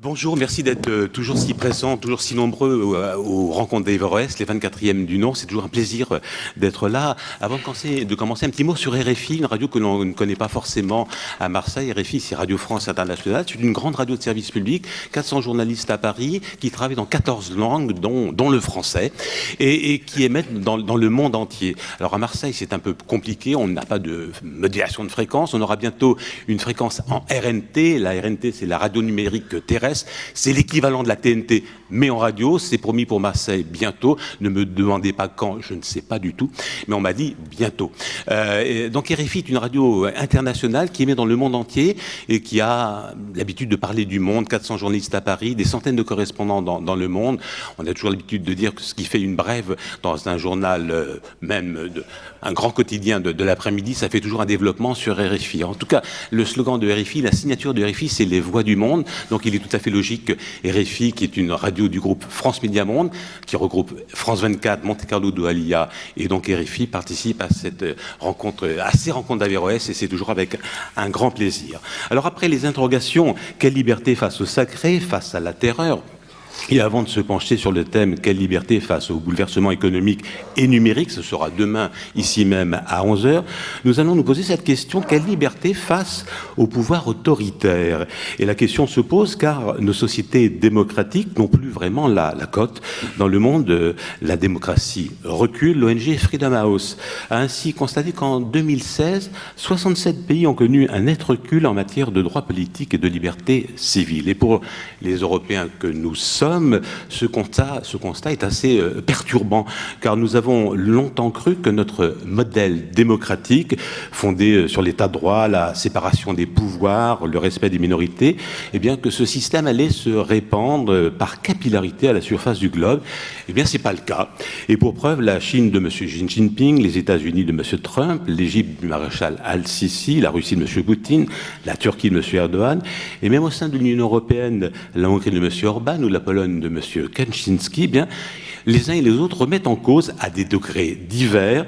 Bonjour, merci d'être toujours si présents, toujours si nombreux aux rencontres d'Averroès, les 24e du nom. C'est toujours un plaisir d'être là. Avant de commencer, un petit mot sur RFI, une radio que l'on ne connaît pas forcément à Marseille. RFI, c'est Radio France Internationale. C'est une grande radio de service public, 400 journalistes à Paris, qui travaillent dans 14 langues, dont le français, et qui émettent dans le monde entier. Alors à Marseille, c'est un peu compliqué. On n'a pas de modulation de fréquence. On aura bientôt une fréquence en RNT. La RNT, c'est la radio numérique terrestre. C'est l'équivalent de la TNT, mais en radio. C'est promis pour Marseille bientôt. Ne me demandez pas quand, je ne sais pas du tout, mais on m'a dit bientôt. Donc RFI est une radio internationale qui émet dans le monde entier et qui a l'habitude de parler du monde. 400 journalistes à Paris, des centaines de correspondants dans le monde. On a toujours l'habitude de dire que ce qui fait une brève dans un journal, un grand quotidien de l'après-midi, ça fait toujours un développement sur RFI. En tout cas, le slogan de RFI, la signature de RFI, c'est les voix du monde. Donc il est tout à fait logique que RFI, qui est une radio du groupe France Média Monde, qui regroupe France 24, Monte Carlo Doualiya et donc RFI, participe à cette rencontre, à ces rencontres d'Averroès, et c'est toujours avec un grand plaisir. Alors après les interrogations, quelle liberté face au sacré, face à la terreur? Et avant de se pencher sur le thème « Quelle liberté face au bouleversement économique et numérique ?» ce sera demain, ici même, à 11h, nous allons nous poser cette question « Quelle liberté face au pouvoir autoritaire ?» Et la question se pose car nos sociétés démocratiques n'ont plus vraiment la cote. Dans le monde, la démocratie recule. L'ONG Freedom House a ainsi constaté qu'en 2016, 67 pays ont connu un net recul en matière de droits politiques et de libertés civiles. Et pour les Européens que nous sommes, ce constat est assez perturbant, car nous avons longtemps cru que notre modèle démocratique, fondé sur l'état de droit, la séparation des pouvoirs, le respect des minorités, eh bien que ce système allait se répandre par capillarité à la surface du globe. Eh bien, c'est pas le cas. Et pour preuve, la Chine de M. Xi Jinping, les États-Unis de M. Trump, l'Égypte du maréchal Al-Sisi, la Russie de M. Poutine, la Turquie de M. Erdogan, et même au sein de l'Union européenne, la Hongrie de M. Orban ou la Pologne de M. Kaczynski, eh bien, les uns et les autres remettent en cause, à des degrés divers,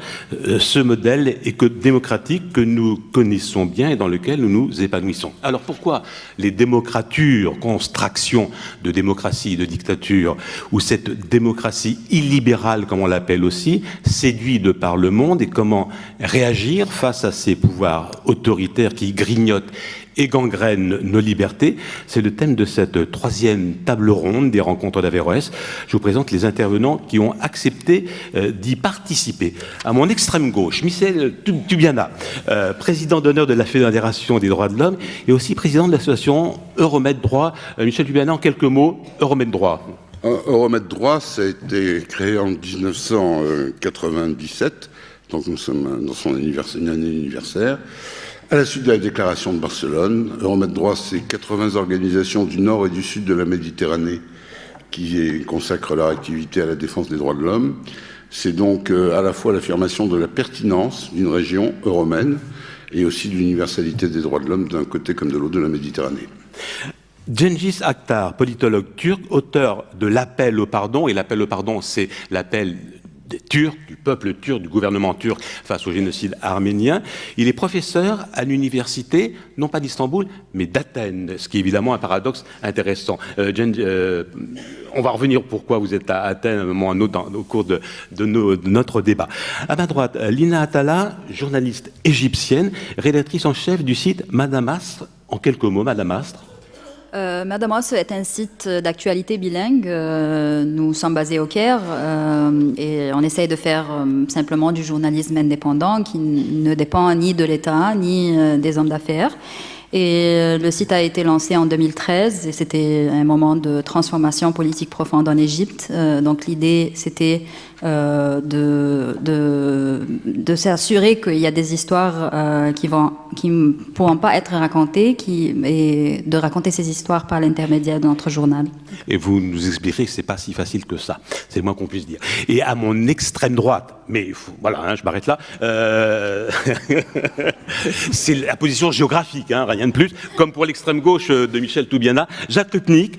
ce modèle démocratique que nous connaissons bien et dans lequel nous nous épanouissons. Alors pourquoi les démocratures, construction de démocratie et de dictature, ou cette démocratie illibérale, comme on l'appelle aussi, séduit de par le monde, et comment réagir face à ces pouvoirs autoritaires qui grignotent et gangrène nos libertés? C'est le thème de cette troisième table ronde des rencontres d'Averroès. Je vous présente les intervenants qui ont accepté d'y participer. À mon extrême gauche, Michel Tubiana, président d'honneur de la Fédération des droits de l'homme et aussi président de l'association Euromède Droit. Michel Tubiana, en quelques mots, Euromède Droit. Euromède Droit, ça a été créé en 1997, donc nous sommes dans son anniversaire. À la suite de la déclaration de Barcelone, Euromède Droit, c'est 80 organisations du nord et du sud de la Méditerranée qui consacrent leur activité à la défense des droits de l'homme. C'est donc à la fois l'affirmation de la pertinence d'une région euromène et aussi de l'universalité des droits de l'homme d'un côté comme de l'autre de la Méditerranée. Cengiz Aktar, politologue turc, auteur de l'Appel au pardon, et l'Appel au pardon, c'est l'appel des Turcs, du peuple turc, du gouvernement turc face au génocide arménien. Il est professeur à l'université, non pas d'Istanbul, mais d'Athènes, ce qui est évidemment un paradoxe intéressant. On va revenir pourquoi vous êtes à Athènes à un moment ou à un autre au cours de notre débat. À ma droite, Lina Atala, journaliste égyptienne, rédactrice en chef du site Madame Astre. En quelques mots, Madame Astre. Madame Astre est un site d'actualité bilingue. Nous sommes basés au Caire et on essaye de faire simplement du journalisme indépendant qui ne dépend ni de l'État ni des hommes d'affaires. Et le site a été lancé en 2013 et c'était un moment de transformation politique profonde en Égypte. Donc l'idée, c'était de s'assurer qu'il y a des histoires qui ne pourront pas être racontées et de raconter ces histoires par l'intermédiaire de notre journal. Et vous nous expliquerez que ce n'est pas si facile que ça, c'est le moins qu'on puisse dire. Et à mon extrême droite, mais voilà, je m'arrête là, c'est la position géographique, rien de plus, comme pour l'extrême gauche de Michel Toubiana, Jacques Lupnik,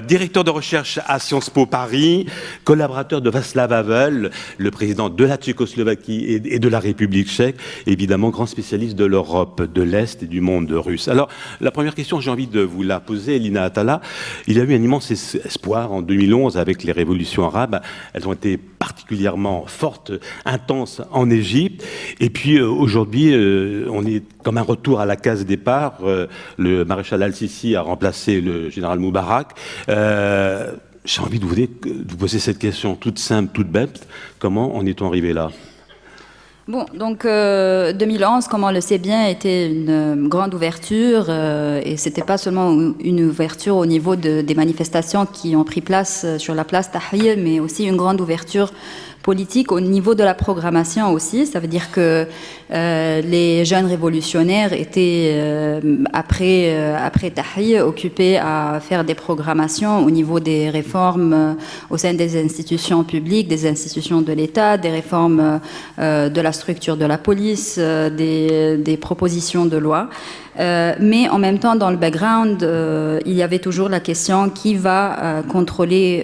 directeur de recherche à Sciences Po Paris, collaborateur de Václav Havel Havel, le président de la Tchécoslovaquie et de la République tchèque, évidemment grand spécialiste de l'Europe de l'Est et du monde russe. Alors, la première question, j'ai envie de vous la poser, Lina Atala. Il y a eu un immense espoir en 2011 avec les révolutions arabes. Elles ont été particulièrement fortes, intenses en Égypte. Et puis aujourd'hui, on est comme un retour à la case départ. Le maréchal al-Sisi a remplacé le général Moubarak. J'ai envie de vous poser cette question toute simple, toute bête. Comment en est-on arrivé là ? Bon, donc 2011, comme on le sait bien, était une grande ouverture et c'était pas seulement une ouverture au niveau des manifestations qui ont pris place sur la place Tahrir, mais aussi une grande ouverture politique au niveau de la programmation aussi. Ça veut dire que les jeunes révolutionnaires étaient, après Tahrir, occupés à faire des programmations au niveau des réformes au sein des institutions publiques, des institutions de l'État, des réformes de la structure de la police, des propositions de loi. Mais en même temps, dans le background, il y avait toujours la question qui va contrôler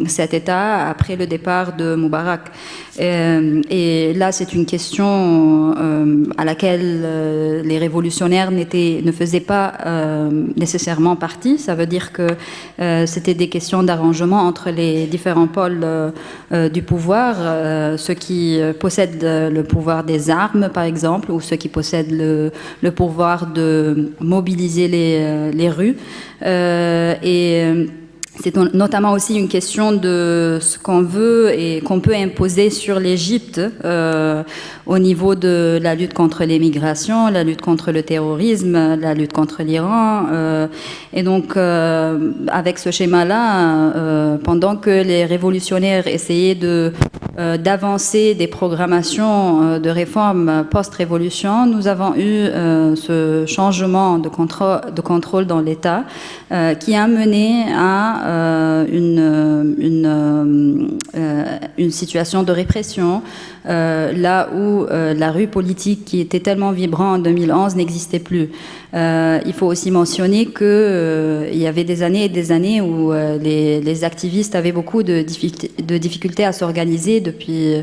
cet État après le départ de Moubarak. Et là, c'est une question à laquelle les révolutionnaires ne faisaient pas nécessairement partie. Ça veut dire que c'était des questions d'arrangement entre les différents pôles du pouvoir, ceux qui possèdent le pouvoir des armes, par exemple, ou ceux qui possèdent le pouvoir de mobiliser les rues. C'est notamment aussi une question de ce qu'on veut et qu'on peut imposer sur l'Égypte au niveau de la lutte contre l'immigration, la lutte contre le terrorisme, la lutte contre l'Iran. Et donc, avec ce schéma-là, pendant que les révolutionnaires essayaient d'avancer des programmations de réformes post-révolution, nous avons eu ce changement de contrôle dans l'État qui a mené à une situation de répression là où la rue politique qui était tellement vibrante en 2011 n'existait plus. Il faut aussi mentionner qu'il y avait des années et des années où les activistes avaient beaucoup de difficultés à s'organiser depuis,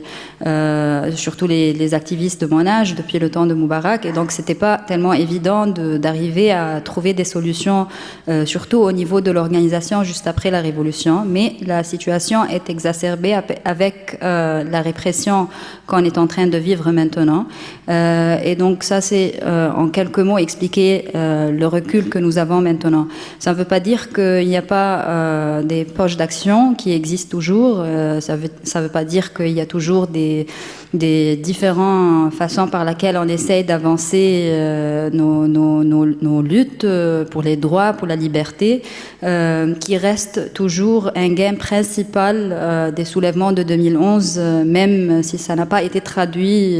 surtout les activistes de mon âge, depuis le temps de Moubarak, et donc c'était pas tellement évident d'arriver à trouver des solutions, surtout au niveau de l'organisation juste après la révolution. Mais la situation est exacerbée avec la répression qu'on est en train de vivre maintenant. Et donc ça, c'est en quelques mots expliquer le recul que nous avons maintenant. Ça ne veut pas dire qu'il n'y a pas des poches d'action qui existent toujours. Ça veut pas dire qu'il y a toujours des différentes façons par lesquelles on essaye d'avancer nos luttes pour les droits, pour la liberté, qui reste toujours un gain principal des soulèvements de 2011, même si ça n'a pas été traduit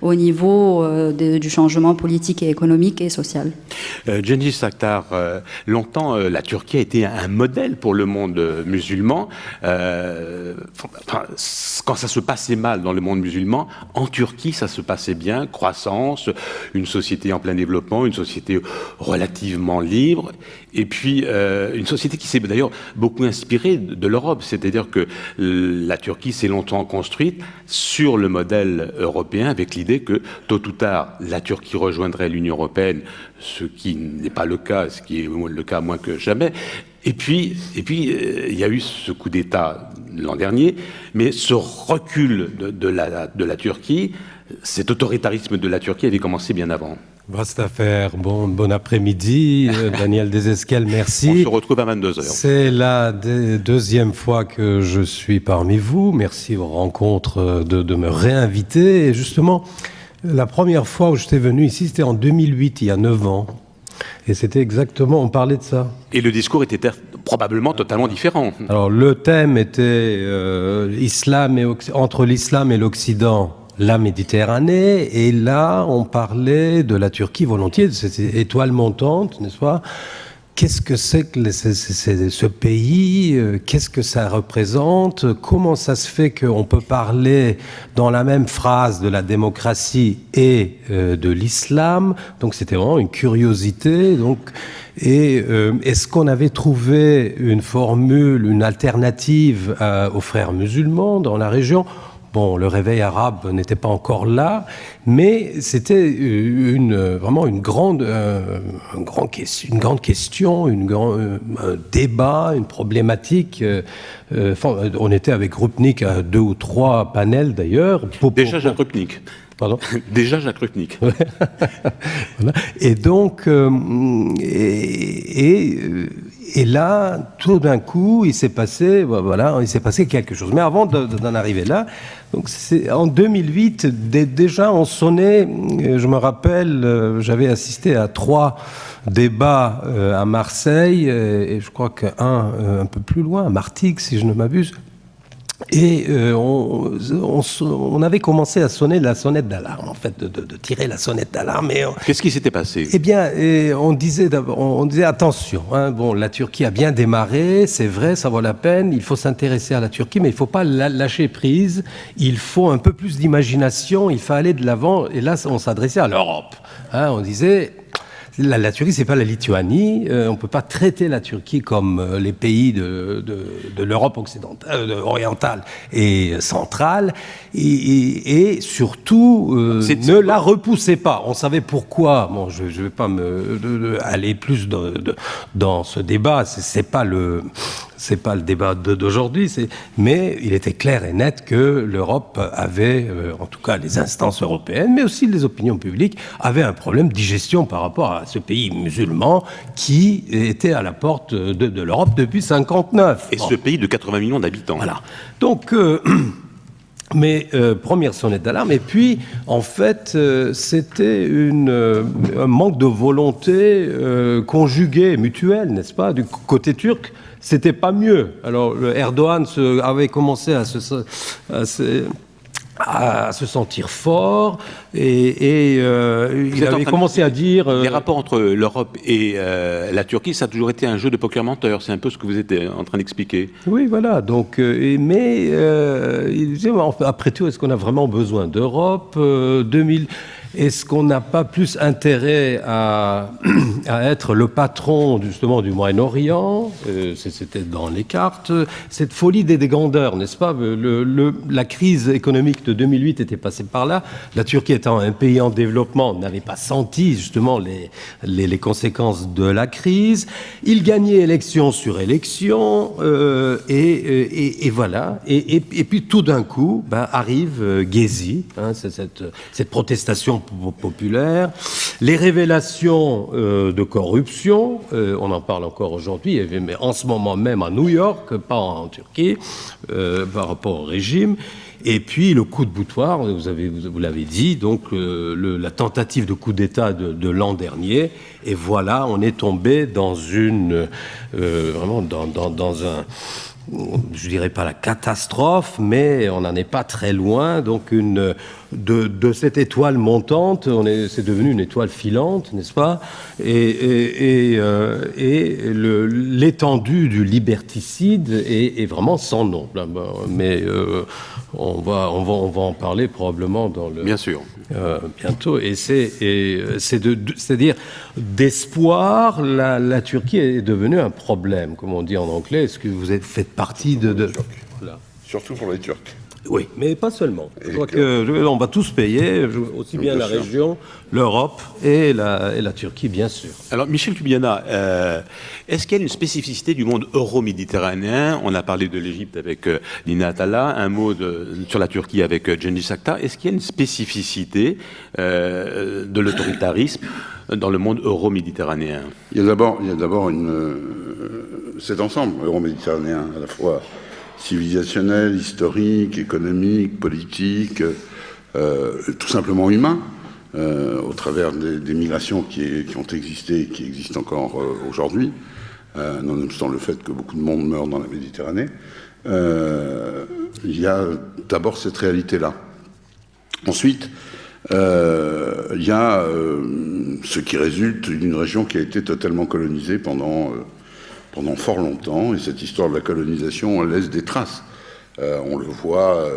au niveau du changement politique et économique et social. Cengiz Aktar, longtemps la Turquie a été un modèle pour le monde musulman. Quand ça se passait mal dans le monde musulman, en Turquie ça se passait bien, croissance, une société en plein développement, une société relativement libre, et puis une société qui s'est d'ailleurs beaucoup inspirée de l'Europe, c'est-à-dire que la Turquie s'est longtemps construite sur le modèle européen avec l'idée que tôt ou tard la Turquie rejoindrait l'Union européenne, ce qui n'est pas le cas, ce qui est le cas moins que jamais. Et puis, il y a eu ce coup d'État l'an dernier, mais ce recul de la Turquie, cet autoritarisme de la Turquie avait commencé bien avant. Vaste affaire. Bon après-midi, Daniel Desesquel, merci. On se retrouve à 22h. C'est la deuxième fois que je suis parmi vous. Merci aux rencontres de me réinviter. Et justement, la première fois où j'étais venu ici, c'était en 2008, il y a 9 ans. Et c'était exactement, on parlait de ça. Et le discours était probablement totalement différent. Alors le thème était entre l'islam et l'Occident, la Méditerranée. Et là, on parlait de la Turquie volontiers, de cette étoile montante, n'est-ce pas ? qu'est-ce que c'est que ce pays, qu'est-ce que ça représente, comment ça se fait qu'on peut parler dans la même phrase de la démocratie et de l'islam. Donc c'était vraiment une curiosité. Donc, et est-ce qu'on avait trouvé une formule, une alternative aux frères musulmans dans la région ? Bon, le réveil arabe n'était pas encore là, mais c'était vraiment une grande question, un débat, une problématique. On était avec Krupnik à 2 ou 3 panels d'ailleurs. Déjà Jacques Krupnik. Pardon ? Déjà Jacques Krupnik. Voilà. Et donc, et là, tout d'un coup, il s'est passé quelque chose. Mais avant d'en arriver là, donc en 2008, déjà on sonnait. Je me rappelle, j'avais assisté à 3 débats à Marseille, et je crois un peu plus loin, à Martigues, si je ne m'abuse. Et on avait commencé à sonner la sonnette d'alarme, en fait, de tirer la sonnette d'alarme. Qu'est-ce qui s'était passé ? Eh bien, on disait attention, hein, bon, la Turquie a bien démarré, c'est vrai, ça vaut la peine, il faut s'intéresser à la Turquie, mais il ne faut pas lâcher prise, il faut un peu plus d'imagination, il faut aller de l'avant, et là, on s'adressait à l'Europe. Hein, on disait... La Turquie, c'est pas la Lituanie. On ne peut pas traiter la Turquie comme les pays de l'Europe occidentale, orientale et centrale. Et surtout, ne la repoussez pas. On savait pourquoi. Bon, je ne vais pas aller plus dans ce débat. C'est pas le débat d'aujourd'hui, mais il était clair et net que l'Europe avait, en tout cas les instances européennes, mais aussi les opinions publiques, avaient un problème de digestion par rapport à ce pays musulman qui était à la porte de l'Europe depuis 1959. Et ce pays de 80 millions d'habitants. Voilà. Donc... Mais première sonnette d'alarme, et puis en fait c'était un manque de volonté conjuguée, mutuelle, n'est-ce pas, du côté turc. C'était pas mieux. Alors Erdogan avait commencé à se sentir fort et il avait commencé à dire... Les rapports entre l'Europe et la Turquie, ça a toujours été un jeu de poker menteur. C'est un peu ce que vous êtes en train d'expliquer. Oui, voilà. Donc, il disait, après tout, est-ce qu'on a vraiment besoin d'Europe 2000 Est-ce qu'on n'a pas plus intérêt à être le patron justement du Moyen-Orient ? C'était dans les cartes. Cette folie des grandeurs, n'est-ce pas ? La crise économique de 2008 était passée par là. La Turquie étant un pays en développement n'avait pas senti justement les conséquences de la crise. Il gagnait élection sur élection et voilà. Et puis tout d'un coup arrive Gezi, hein, cette protestation populaire, les révélations de corruption, on en parle encore aujourd'hui, mais en ce moment même à New York, pas en Turquie, par rapport au régime. Et puis le coup de boutoir, vous l'avez dit, donc la tentative de coup d'État de l'an dernier. Et voilà, on est tombé dans vraiment dans un... Je dirais pas la catastrophe, mais on n'en est pas très loin. Donc de cette étoile montante, c'est devenu une étoile filante, n'est-ce pas ? Et l'étendue du liberticide est vraiment sans nom. Mais on va en parler probablement dans le... Bien sûr. Bientôt. Et c'est-à-dire d'espoir, la Turquie est devenue un problème, comme on dit en anglais. Est-ce que vous faites partie de... Voilà. Surtout pour les Turcs. Oui, mais pas seulement. Je crois qu'on va tous payer, aussi bien la région, l'Europe et la Turquie, bien sûr. Alors, Michel Kubiana, est-ce qu'il y a une spécificité du monde euro-méditerranéen ? On a parlé de l'Égypte avec Nina Atalla, un mot sur la Turquie avec Cengiz Aktar. Est-ce qu'il y a une spécificité de l'autoritarisme dans le monde euro-méditerranéen ? Il y a d'abord cet ensemble euro-méditerranéen, à la fois civilisationnel, historique, économique, politique, tout simplement humain, au travers des migrations qui ont existé et qui existent encore aujourd'hui, nonobstant le fait que beaucoup de monde meurt dans la Méditerranée. Il y a d'abord cette réalité-là. Ensuite, il y a ce qui résulte d'une région qui a été totalement colonisée pendant fort longtemps, et cette histoire de la colonisation laisse des traces. On le voit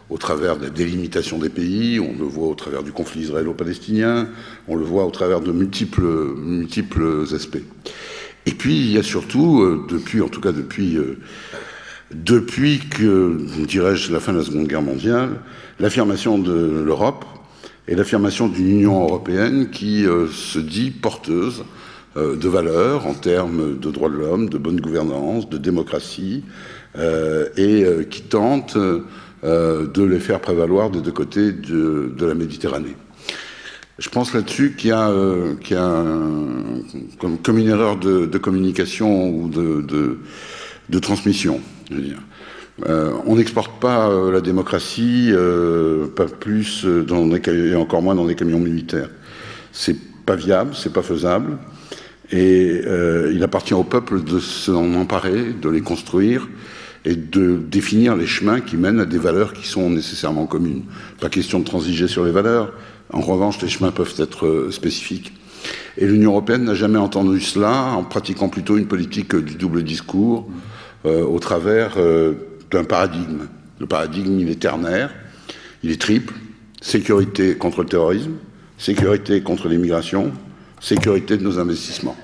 au travers de la délimitation des pays, on le voit au travers du conflit israélo-palestinien, on le voit au travers de multiples aspects. Et puis il y a surtout, depuis que, dirais-je, la fin de la Seconde Guerre mondiale, l'affirmation de l'Europe et l'affirmation d'une Union européenne qui se dit porteuse de valeurs en termes de droits de l'homme, de bonne gouvernance, de démocratie, et qui tente de les faire prévaloir des deux côtés de la Méditerranée. Je pense là-dessus qu'il y a comme une erreur de communication ou de transmission. Je veux dire. On n'exporte pas la démocratie, pas plus, et encore moins dans des camions militaires. C'est pas viable, c'est pas faisable. Et il appartient au peuple de s'en emparer, de les construire et de définir les chemins qui mènent à des valeurs qui sont nécessairement communes. Pas question de transiger sur les valeurs. En revanche, les chemins peuvent être spécifiques. Et l'Union européenne n'a jamais entendu cela en pratiquant plutôt une politique du double discours au travers d'un paradigme. Le paradigme, il est ternaire, il est triple. Sécurité contre le terrorisme, sécurité contre l'immigration, sécurité de nos investissements.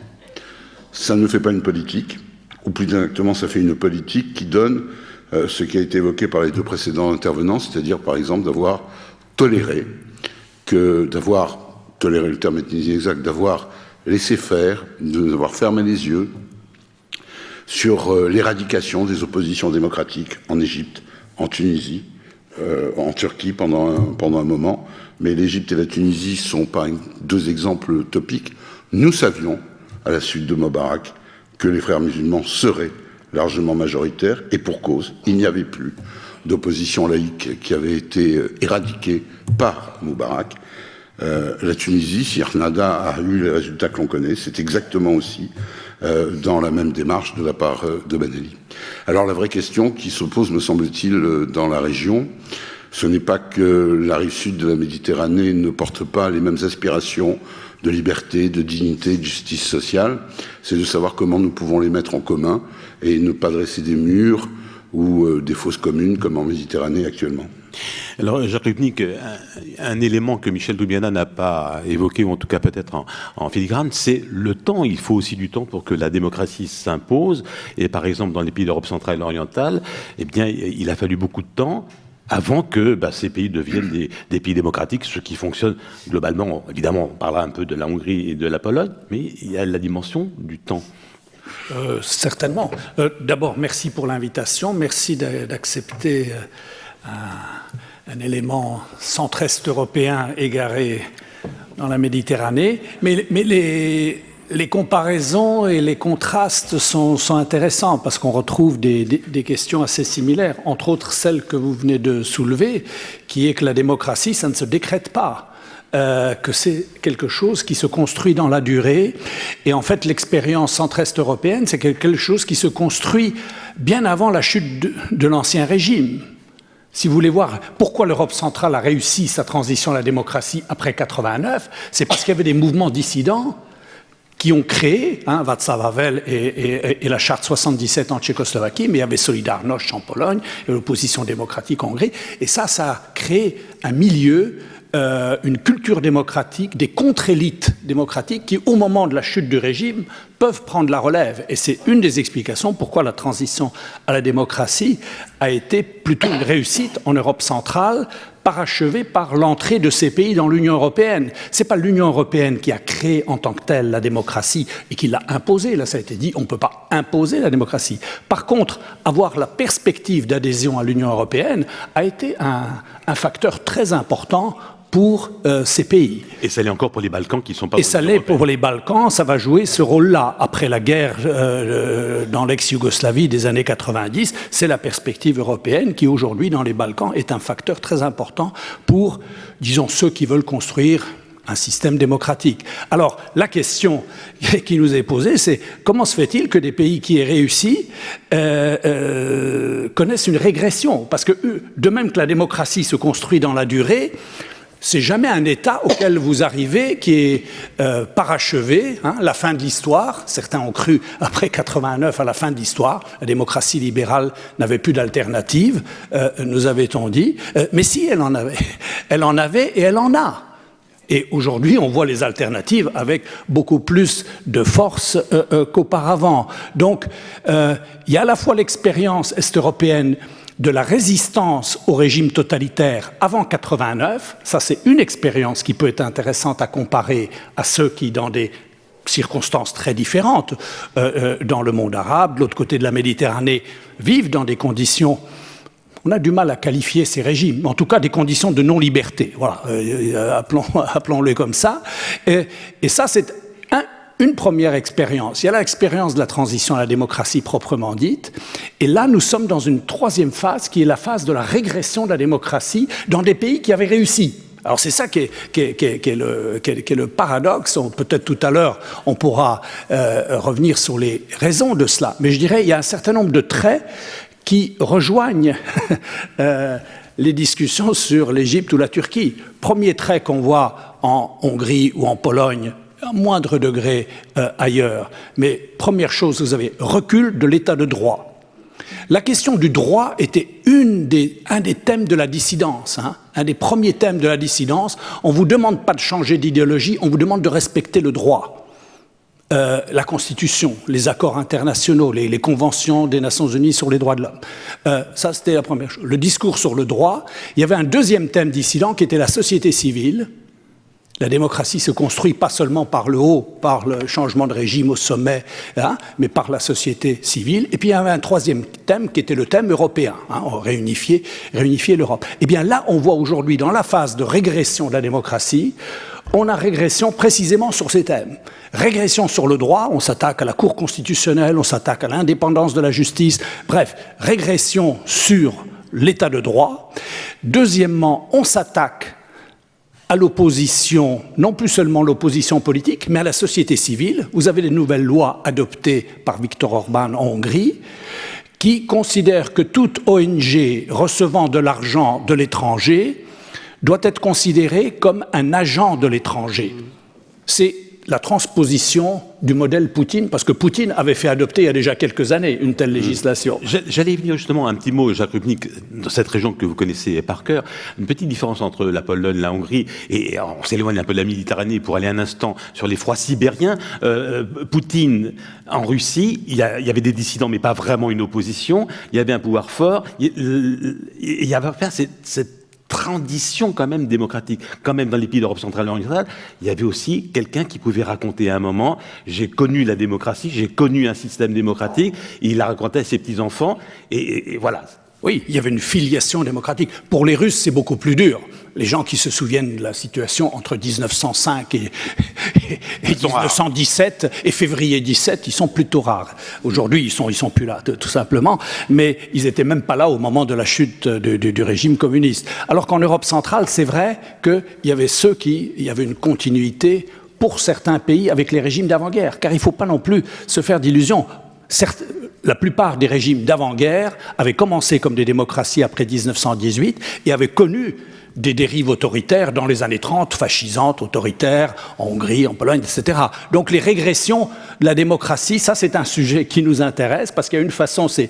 Ça ne fait pas une politique, ou plus exactement, ça fait une politique qui donne ce qui a été évoqué par les deux précédents intervenants, c'est-à-dire, par exemple, d'avoir toléré le terme est inexact, d'avoir laissé faire, d'avoir fermé les yeux sur l'éradication des oppositions démocratiques en Égypte, en Tunisie, en Turquie pendant un moment. Mais l'Égypte et la Tunisie ne sont pas deux exemples topiques. Nous savions, à la suite de Moubarak, que les frères musulmans seraient largement majoritaires, et pour cause, il n'y avait plus d'opposition laïque qui avait été éradiquée par Moubarak. La Tunisie, si Ennahda a eu les résultats que l'on connaît, c'est exactement aussi dans la même démarche de la part de Ben Ali. Alors la vraie question qui se pose, me semble-t-il, dans la région, ce n'est pas que la rive sud de la Méditerranée ne porte pas les mêmes aspirations de liberté, de dignité, de justice sociale, c'est de savoir comment nous pouvons les mettre en commun et ne pas dresser des murs ou des fosses communes comme en Méditerranée actuellement. Alors, Jacques Lupnik, un élément que Michel Doubiana n'a pas évoqué, ou en tout cas peut-être en filigrane, c'est le temps. Il faut aussi du temps pour que la démocratie s'impose. Et par exemple, dans les pays d'Europe centrale et orientale, eh bien, il a fallu beaucoup de temps avant que ces pays deviennent des pays démocratiques, ce qui fonctionne globalement. Évidemment, on parlera un peu de la Hongrie et de la Pologne, mais il y a la dimension du temps. Certainement. D'abord, merci pour l'invitation. Merci d'accepter un élément centre-est européen égaré dans la Méditerranée. Mais les comparaisons et les contrastes sont intéressants parce qu'on retrouve des questions assez similaires, entre autres celle que vous venez de soulever, qui est que la démocratie, ça ne se décrète pas. Que c'est quelque chose qui se construit dans la durée. Et en fait, l'expérience centre-est européenne, c'est quelque chose qui se construit bien avant la chute de l'Ancien Régime. Si vous voulez voir pourquoi l'Europe centrale a réussi sa transition à la démocratie après 89, c'est parce qu'il y avait des mouvements dissidents qui ont créé, Václav Havel et la Charte 77 en Tchécoslovaquie, mais il y avait Solidarność en Pologne, et l'opposition démocratique en Hongrie, et ça a créé un milieu, une culture démocratique, des contre-élites démocratiques qui, au moment de la chute du régime, peuvent prendre la relève. Et c'est une des explications pourquoi la transition à la démocratie a été plutôt une réussite en Europe centrale, parachevée par l'entrée de ces pays dans l'Union européenne. Ce n'est pas l'Union européenne qui a créé en tant que telle la démocratie et qui l'a imposée. Là, ça a été dit, on ne peut pas imposer la démocratie. Par contre, avoir la perspective d'adhésion à l'Union européenne a été un facteur très important pour ces pays. Et ça l'est encore pour les Balkans qui ne sont pas... Et ça l'est pour les Balkans, ça va jouer ce rôle-là. Après la guerre dans l'ex-Yougoslavie des années 90, c'est la perspective européenne qui, aujourd'hui, dans les Balkans, est un facteur très important pour, disons, ceux qui veulent construire un système démocratique. Alors, la question qui nous est posée, c'est comment se fait-il que des pays qui aient réussi connaissent une régression ? Parce que, de même que la démocratie se construit dans la durée, c'est jamais un État auquel vous arrivez qui est parachevé, hein, la fin de l'histoire. Certains ont cru, après 89, à la fin de l'histoire, la démocratie libérale n'avait plus d'alternative, nous avait-on dit. Mais si, elle en avait et elle en a. Et aujourd'hui, on voit les alternatives avec beaucoup plus de force qu'auparavant. Donc, il y a à la fois l'expérience est-européenne de la résistance au régime totalitaire avant 89, ça c'est une expérience qui peut être intéressante à comparer à ceux qui, dans des circonstances très différentes, dans le monde arabe, de l'autre côté de la Méditerranée, vivent dans des conditions, on a du mal à qualifier ces régimes, mais en tout cas des conditions de non-liberté, voilà, appelons-le comme ça, et ça c'est une première expérience. Il y a l'expérience de la transition à la démocratie proprement dite. Et là, nous sommes dans une troisième phase qui est la phase de la régression de la démocratie dans des pays qui avaient réussi. Alors c'est ça qui est le paradoxe. Peut-être tout à l'heure, on pourra revenir sur les raisons de cela. Mais je dirais qu'il y a un certain nombre de traits qui rejoignent les discussions sur l'Égypte ou la Turquie. Premier trait qu'on voit en Hongrie ou en Pologne, à moindre degré ailleurs. Mais première chose, vous avez recul de l'état de droit. La question du droit était un des thèmes de la dissidence, hein, un des premiers thèmes de la dissidence. On ne vous demande pas de changer d'idéologie, on vous demande de respecter le droit. La Constitution, les accords internationaux, les conventions des Nations Unies sur les droits de l'homme. Ça, c'était la première chose. Le discours sur le droit. Il y avait un deuxième thème dissident qui était la société civile. La démocratie se construit pas seulement par le haut, par le changement de régime au sommet, hein, mais par la société civile. Et puis il y avait un troisième thème qui était le thème européen, hein, réunifier l'Europe. Et bien là, on voit aujourd'hui dans la phase de régression de la démocratie, on a régression précisément sur ces thèmes. Régression sur le droit, on s'attaque à la Cour constitutionnelle, on s'attaque à l'indépendance de la justice. Bref, régression sur l'état de droit. Deuxièmement, on s'attaque à l'opposition, non plus seulement l'opposition politique, mais à la société civile. Vous avez des nouvelles lois adoptées par Viktor Orban en Hongrie qui considèrent que toute ONG recevant de l'argent de l'étranger doit être considérée comme un agent de l'étranger. C'est la transposition du modèle Poutine, parce que Poutine avait fait adopter il y a déjà quelques années une telle législation. J'allais y venir justement un petit mot, Jacques Rupnik, dans cette région que vous connaissez par cœur, une petite différence entre la Pologne, la Hongrie, et on s'éloigne un peu de la Méditerranée pour aller un instant sur les froids sibériens. Poutine, en Russie, il y avait des dissidents, mais pas vraiment une opposition, il y avait un pouvoir fort, il y avait à faire cette transition quand même démocratique. Quand même dans les pays d'Europe centrale et orientale, il y avait aussi quelqu'un qui pouvait raconter à un moment, j'ai connu la démocratie, j'ai connu un système démocratique, et il la racontait à ses petits-enfants, et voilà. Oui, il y avait une filiation démocratique. Pour les Russes, c'est beaucoup plus dur. Les gens qui se souviennent de la situation entre 1905 et 1917 et février 17, ils sont plutôt rares. Aujourd'hui, ils sont plus là, tout simplement. Mais ils étaient même pas là au moment de la chute du régime communiste. Alors qu'en Europe centrale, c'est vrai qu'il y avait il y avait une continuité pour certains pays avec les régimes d'avant-guerre. Car il ne faut pas non plus se faire d'illusions. Certes, la plupart des régimes d'avant-guerre avaient commencé comme des démocraties après 1918 et avaient connu des dérives autoritaires dans les années 30, fascisantes, autoritaires, en Hongrie, en Pologne, etc. Donc les régressions de la démocratie, ça c'est un sujet qui nous intéresse parce qu'il y a une façon, c'est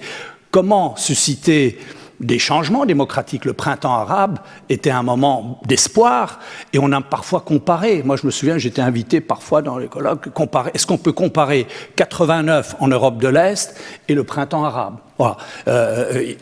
comment susciter des changements démocratiques. Le printemps arabe était un moment d'espoir et on a parfois comparé. Moi, je me souviens, j'étais invité parfois dans les colloques. Est-ce qu'on peut comparer 89 en Europe de l'Est et le printemps arabe? Voilà.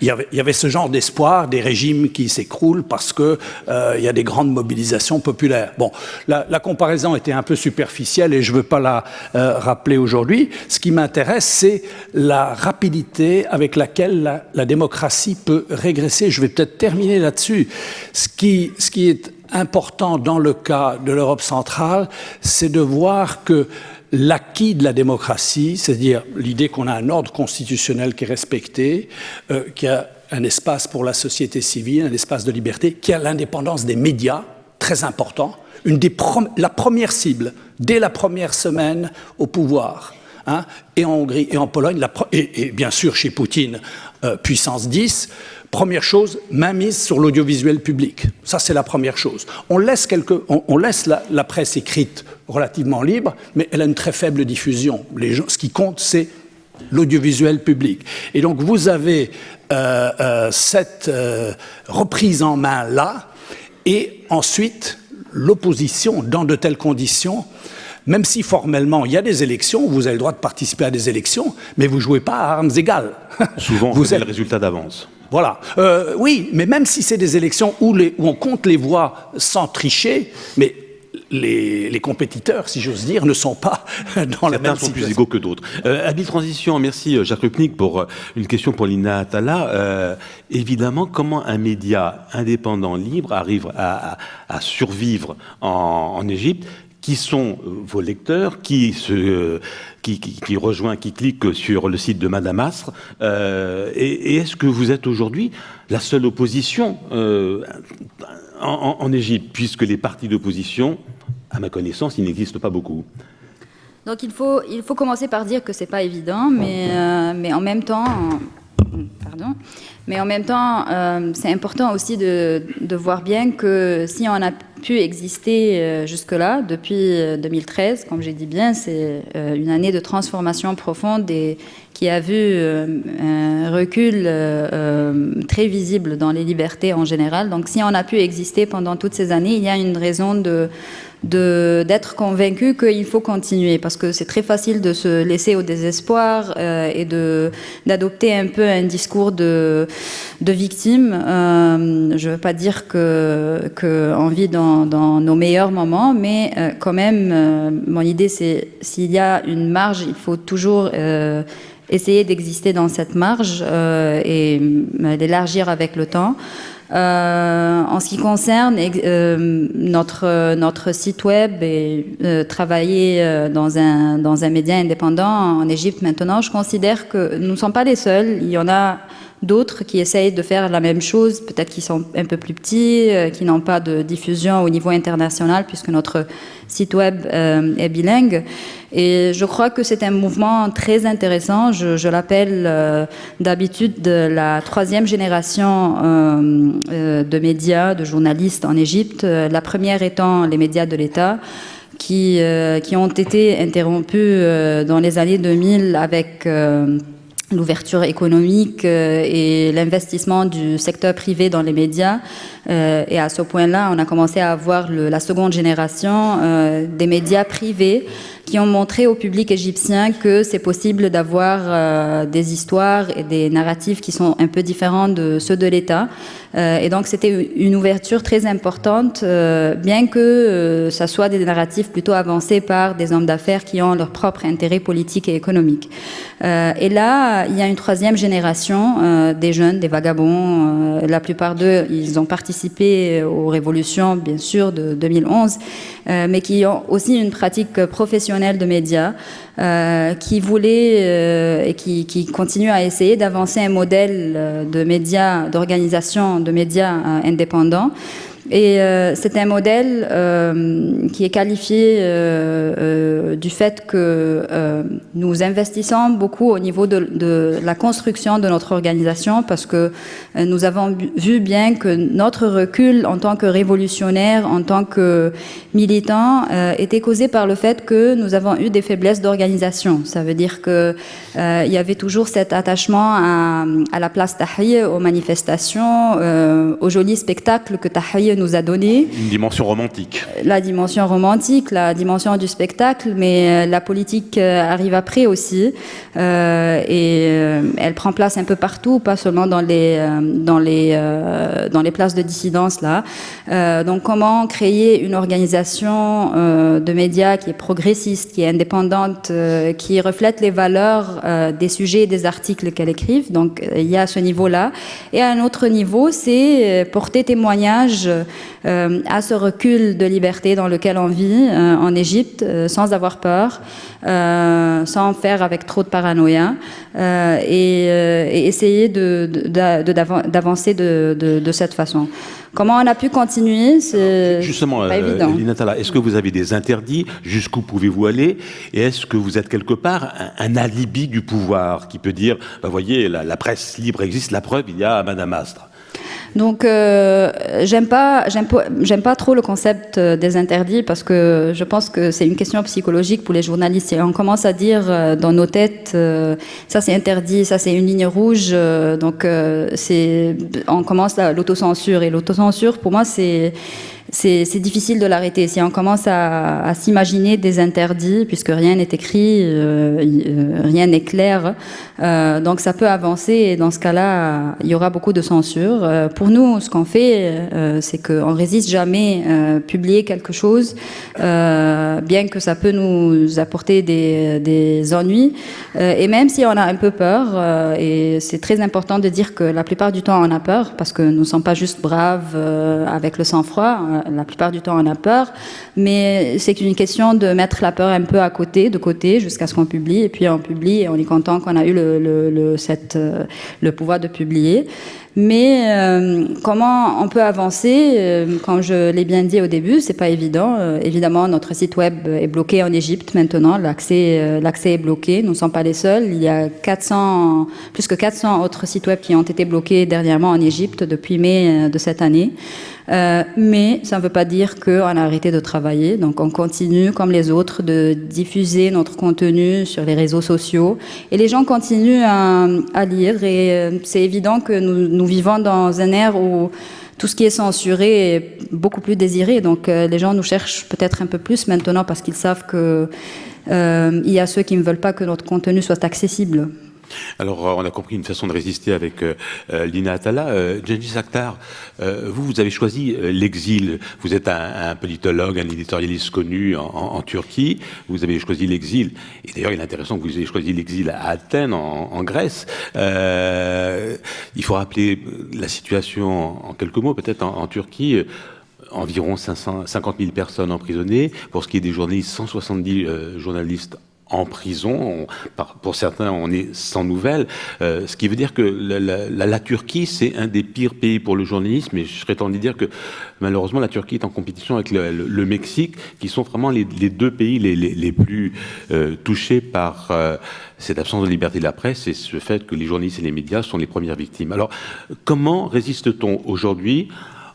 Il y avait ce genre d'espoir, des régimes qui s'écroulent parce que il y a des grandes mobilisations populaires. Bon, la comparaison était un peu superficielle et je ne veux pas la rappeler aujourd'hui. Ce qui m'intéresse, c'est la rapidité avec laquelle la démocratie peut régresser. Je vais peut-être terminer là-dessus. Ce qui est important dans le cas de l'Europe centrale, c'est de voir que l'acquis de la démocratie, c'est-à-dire l'idée qu'on a un ordre constitutionnel qui est respecté, qu'il y a un espace pour la société civile, un espace de liberté, qu'il y a l'indépendance des médias, très important, la première cible, dès la première semaine au pouvoir, hein, et en Hongrie et en Pologne, et bien sûr chez Poutine, puissance 10, Première chose, mainmise sur l'audiovisuel public. Ça, c'est la première chose. On laisse la presse écrite relativement libre, mais elle a une très faible diffusion. Ce qui compte, c'est l'audiovisuel public. Et donc, vous avez cette reprise en main-là, et ensuite, l'opposition, dans de telles conditions, même si formellement, il y a des élections, vous avez le droit de participer à des élections, mais vous ne jouez pas à armes égales. Souvent, vous avez le résultat d'avance. Voilà. Oui, mais même si c'est des élections où on compte les voix sans tricher, mais les compétiteurs, si j'ose dire, ne sont pas dans la même situation. Certains sont plus égaux que d'autres. Habile transition, merci Jacques Rupnik pour une question pour Lina Atala. Évidemment, comment un média indépendant, libre, arrive à survivre en Égypte? Qui sont vos lecteurs, qui cliquent sur le site de Madame Asr, et est-ce que vous êtes aujourd'hui la seule opposition en Égypte, puisque les partis d'opposition, à ma connaissance, il n'existe pas beaucoup? Donc il faut commencer par dire que c'est pas évident, mais en même temps, c'est important aussi de voir bien que si on a pu exister jusque-là, depuis 2013, comme j'ai dit bien, c'est une année de transformation profonde et qui a vu un recul très visible dans les libertés en général. Donc si on a pu exister pendant toutes ces années, il y a une raison d'être convaincu qu'il faut continuer, parce que c'est très facile de se laisser au désespoir et d'adopter un peu un discours de victime. Je ne veux pas dire qu'on vit dans nos meilleurs moments, mais quand même, mon idée, c'est s'il y a une marge, il faut toujours essayer d'exister dans cette marge et l'élargir avec le temps. En ce qui concerne notre site web et travailler dans un média indépendant en Égypte maintenant, je considère que nous ne sommes pas les seuls. Il y en a d'autres qui essayent de faire la même chose, peut-être qui sont un peu plus petits, qui n'ont pas de diffusion au niveau international, puisque notre site web est bilingue. Et je crois que c'est un mouvement très intéressant. Je l'appelle d'habitude la troisième génération de médias, de journalistes en Égypte. La première étant les médias de l'État, qui ont été interrompus dans les années 2000 avec l'ouverture économique et l'investissement du secteur privé dans les médias. Et à ce point-là, on a commencé à avoir la seconde génération des médias privés qui ont montré au public égyptien que c'est possible d'avoir des histoires et des narratifs qui sont un peu différents de ceux de l'État. Et donc, c'était une ouverture très importante, bien que ça soit des narratifs plutôt avancés par des hommes d'affaires qui ont leur propre intérêt politique et économique. Et là, il y a une troisième génération des jeunes, des vagabonds. La plupart d'eux, ils ont participé aux révolutions, bien sûr, de 2011, mais qui ont aussi une pratique professionnelle de médias, qui voulaient et qui continuent à essayer d'avancer un modèle de médias, d'organisation de médias indépendants. Et c'est un modèle qui est qualifié du fait que nous investissons beaucoup au niveau de la construction de notre organisation, parce que nous avons vu bien que notre recul en tant que révolutionnaire, en tant que militant, était causé par le fait que nous avons eu des faiblesses d'organisation. Ça veut dire que il y avait toujours cet attachement à la place Tahrir, aux manifestations, aux jolis spectacles que Tahrir nous a donné. Une dimension romantique. La dimension romantique, la dimension du spectacle, mais la politique arrive après aussi. Et elle prend place un peu partout, pas seulement dans les places de dissidence là. Donc comment créer une organisation de médias qui est progressiste, qui est indépendante, qui reflète les valeurs des sujets et des articles qu'elle écrive. Donc il y a ce niveau-là. Et à un autre niveau, c'est porter témoignage à ce recul de liberté dans lequel on vit en Égypte, sans avoir avoir peur, sans faire avec trop de paranoïa, et essayer d'avancer de cette façon. Comment on a pu continuer, c'est Justement, pas évident. Lina Talla, est-ce que vous avez des interdits? Jusqu'où pouvez-vous aller? Et est-ce que vous êtes quelque part un alibi du pouvoir qui peut dire, voyez, la presse libre existe, la preuve, il y a Madame Astre? Donc, j'aime pas trop le concept des interdits parce que je pense que c'est une question psychologique pour les journalistes. Et on commence à dire dans nos têtes, ça c'est interdit, ça c'est une ligne rouge. Donc, on commence l'autocensure. Et l'autocensure, pour moi, c'est difficile de l'arrêter. Si on commence à s'imaginer des interdits, puisque rien n'est écrit, rien n'est clair, donc ça peut avancer et dans ce cas-là, il y aura beaucoup de censure. Pour nous, ce qu'on fait, c'est qu'on ne résiste jamais à publier quelque chose, bien que ça peut nous apporter des ennuis. Et même si on a un peu peur, et c'est très important de dire que la plupart du temps, on a peur, parce que nous ne sommes pas juste braves avec le sang-froid. La plupart du temps, on a peur, mais c'est une question de mettre la peur un peu de côté, jusqu'à ce qu'on publie, et puis on publie, et on est content qu'on a eu le pouvoir de publier. Mais comment on peut avancer, comme je l'ai bien dit au début, c'est pas évident. Évidemment, notre site web est bloqué en Égypte maintenant. L'accès est bloqué. Nous ne sommes pas les seuls. Il y a plus que 400 autres sites web qui ont été bloqués dernièrement en Égypte depuis mai de cette année. Mais ça ne veut pas dire qu'on a arrêté de travailler. Donc on continue, comme les autres, de diffuser notre contenu sur les réseaux sociaux. Et les gens continuent à lire. Et c'est évident que nous vivons dans un ère où tout ce qui est censuré est beaucoup plus désiré. Donc les gens nous cherchent peut-être un peu plus maintenant parce qu'ils savent qu'il y a ceux qui ne veulent pas que notre contenu soit accessible. Alors, on a compris une façon de résister avec Lina Talla. Cengiz Aktar, vous avez choisi l'exil. Vous êtes un politologue, un éditorialiste connu en Turquie. Vous avez choisi l'exil. Et d'ailleurs, il est intéressant que vous ayez choisi l'exil à Athènes, en Grèce. Il faut rappeler la situation en quelques mots, peut-être en Turquie. Environ 50 000 personnes emprisonnées. Pour ce qui est des journalistes, 170 journalistes en prison. Pour certains, on est sans nouvelles. Ce qui veut dire que la Turquie, c'est un des pires pays pour le journalisme. Et je serais tenté de dire que malheureusement, la Turquie est en compétition avec le Mexique, qui sont vraiment les deux pays les plus touchés par cette absence de liberté de la presse et ce fait que les journalistes et les médias sont les premières victimes. Alors, comment résiste-t-on aujourd'hui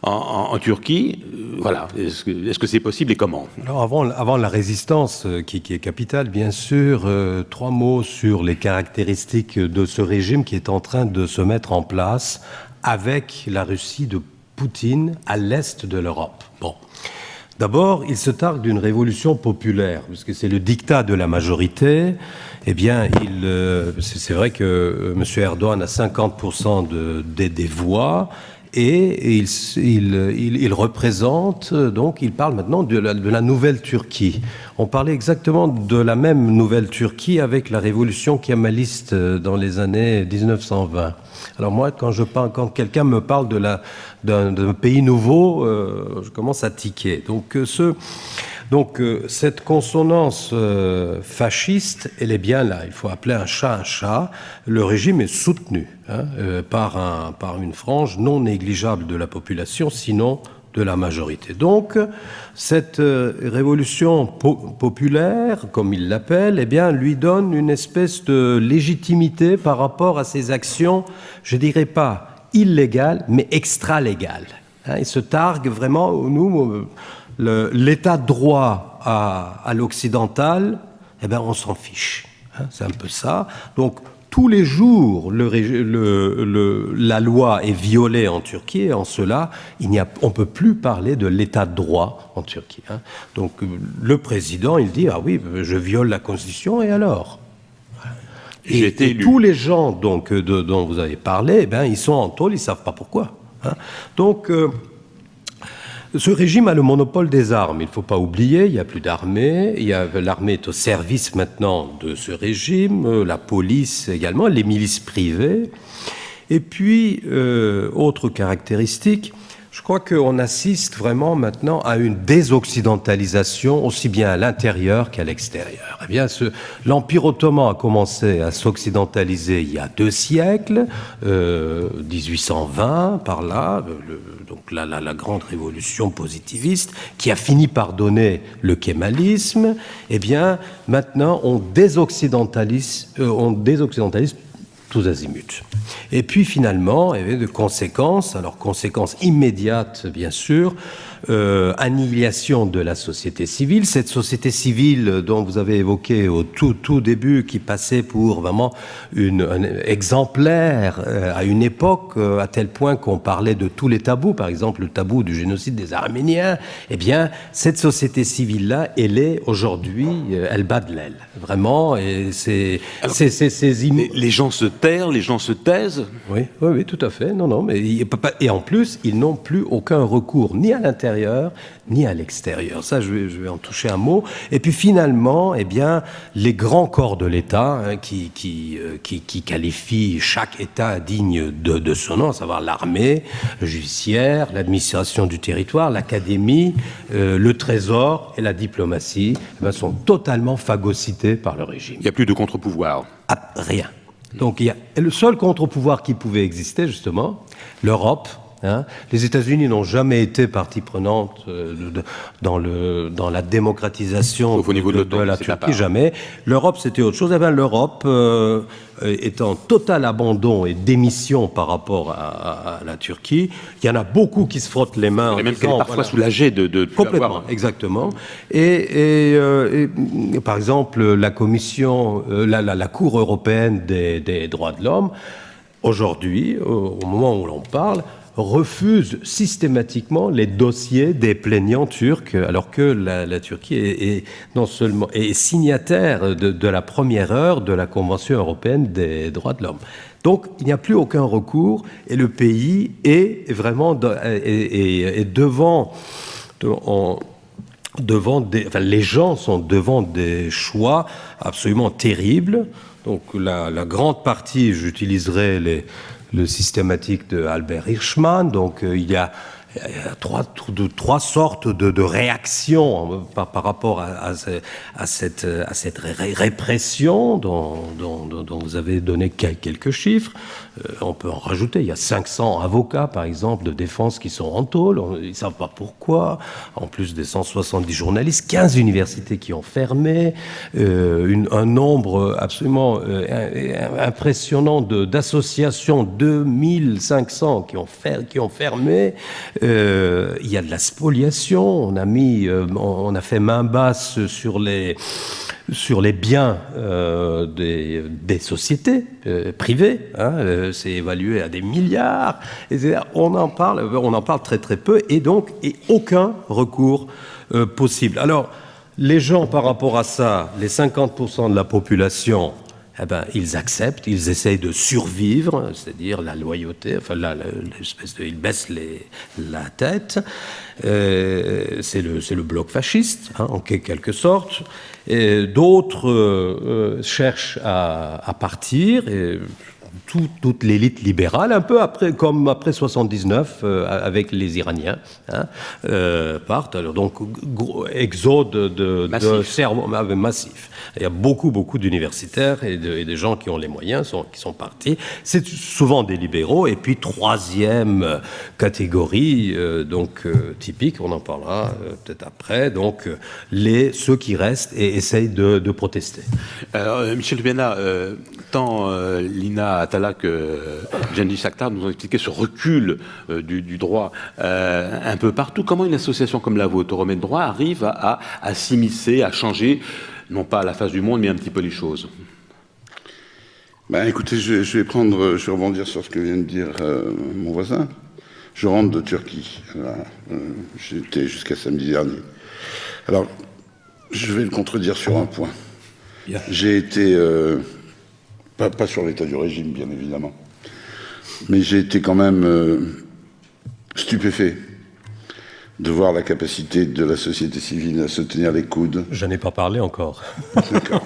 en Turquie? Voilà. Est-ce que c'est possible et comment? Alors avant la résistance, qui est capitale, bien sûr, 3 mots sur les caractéristiques de ce régime qui est en train de se mettre en place avec la Russie de Poutine à l'est de l'Europe. Bon. D'abord, il se targue d'une révolution populaire, puisque c'est le diktat de la majorité. Eh bien, c'est vrai que M. Erdogan a 50% des voix. Et il représente, donc il parle maintenant de la nouvelle Turquie. On parlait exactement de la même nouvelle Turquie avec la révolution kémaliste dans les années 1920. Alors moi, quand quelqu'un me parle d'un pays nouveau, je commence à tiquer. Donc cette consonance fasciste, elle est bien là. Il faut appeler un chat un chat. Le régime est soutenu par une frange non négligeable de la population, sinon de la majorité. Donc cette révolution populaire, comme il l'appelle, eh bien, lui donne une espèce de légitimité par rapport à ses actions, je dirais pas illégales, mais extra-légales. Il se targue vraiment, l'état de droit à l'occidental, eh bien, on s'en fiche. C'est un peu ça. Donc, tous les jours, la loi est violée en Turquie, et en cela, on ne peut plus parler de l'état de droit en Turquie. Donc, le président, il dit, ah oui, je viole la Constitution, et alors ? Et tous les gens donc, dont vous avez parlé, eh bien, ils sont en tôle, ils ne savent pas pourquoi. Donc, ce régime a le monopole des armes. Il ne faut pas oublier, il n'y a plus d'armée. L'armée est au service maintenant de ce régime, la police également, les milices privées. Et puis, autre caractéristique, Je crois qu'on assiste vraiment maintenant à une désoccidentalisation aussi bien à l'intérieur qu'à l'extérieur. Eh bien, l'Empire ottoman a commencé à s'occidentaliser il y a 2 siècles, 1820 par là, donc la grande révolution positiviste qui a fini par donner le kémalisme. Eh bien, maintenant on désoccidentalise tous azimuts. Et puis finalement, il y avait de conséquences, alors conséquences immédiates bien sûr, annihilation de la société civile, cette société civile dont vous avez évoqué au tout début, qui passait pour vraiment un exemplaire à une époque, à tel point qu'on parlait de tous les tabous, par exemple le tabou du génocide des Arméniens. Eh bien, cette société civile-là, elle est aujourd'hui, elle bat de l'aile, vraiment, et les gens se tairent, les gens se taisent. Oui, tout à fait. Non, mais et en plus, ils n'ont plus aucun recours, ni à l'intérieur, ni à l'extérieur. Ça, je vais en toucher un mot. Et puis finalement, eh bien, les grands corps de l'État, qui qualifient chaque État digne de son nom, à savoir l'armée, le judiciaire, l'administration du territoire, l'académie, le trésor et la diplomatie, eh bien, sont totalement phagocytés par le régime. Il n'y a plus de contre-pouvoir. Rien. Donc, il y a le seul contre-pouvoir qui pouvait exister, justement, l'Europe. Les États-Unis n'ont jamais été partie prenante dans la démocratisation au niveau de la Turquie, jamais. L'Europe, c'était autre chose. Eh bien, l'Europe est en total abandon et démission par rapport à la Turquie. Il y en a beaucoup qui se frottent les mains. Et même qu'elle est parfois soulagée de complètement, avoir... exactement. Et par exemple, la Commission, la Cour européenne des droits de l'homme, aujourd'hui, au moment où l'on parle, refuse systématiquement les dossiers des plaignants turcs, alors que la Turquie est non seulement est signataire de la première heure de la Convention européenne des droits de l'homme. Donc, il n'y a plus aucun recours et le pays est vraiment devant les gens sont devant des choix absolument terribles. Donc, la grande partie, j'utiliserai le systématique de Albert Hirschman. Donc il y a trois sortes de réactions par rapport à cette répression dont vous avez donné quelques chiffres. On peut en rajouter. Il y a 500 avocats, par exemple, de défense qui sont en tôle. Ils ne savent pas pourquoi. En plus des 170 journalistes, 15 universités qui ont fermé, un nombre absolument impressionnant d'associations, 2500 qui ont fermé. Il y a de la spoliation. On a fait main basse sur les biens des sociétés privées. C'est évalué à des milliards. On en parle très très peu, et donc aucun recours possible. Alors, les gens, par rapport à ça, les 50% de la population, eh ben, ils acceptent, ils essayent de survivre, c'est-à-dire la loyauté, enfin ils baissent la tête. C'est le bloc fasciste, en quelque sorte. Et d'autres cherchent à partir. Et toute l'élite libérale, un peu comme après 79 avec les Iraniens, partent. Alors donc exode de cerveau massif. Il y a beaucoup d'universitaires et des gens qui ont les moyens qui sont partis. C'est souvent des libéraux. Et puis troisième catégorie, typique, on en parlera peut-être après. Donc ceux qui restent et essayent de protester. Alors, Michel Lubiana, tant Lina Atala que Cengiz Aktar nous ont expliqué ce recul du droit un peu partout. Comment une association comme la vôtre, Remède Droit, arrive à s'immiscer, à changer, non pas à la face du monde, mais un petit peu les choses? Écoutez, je vais rebondir sur ce que vient de dire mon voisin. Je rentre de Turquie. J'étais jusqu'à samedi dernier. Alors, je vais le contredire sur un point. J'ai été... pas sur l'état du régime, bien évidemment. Mais j'ai été quand même stupéfait de voir la capacité de la société civile à se tenir les coudes. Je n'ai pas parlé encore. D'accord.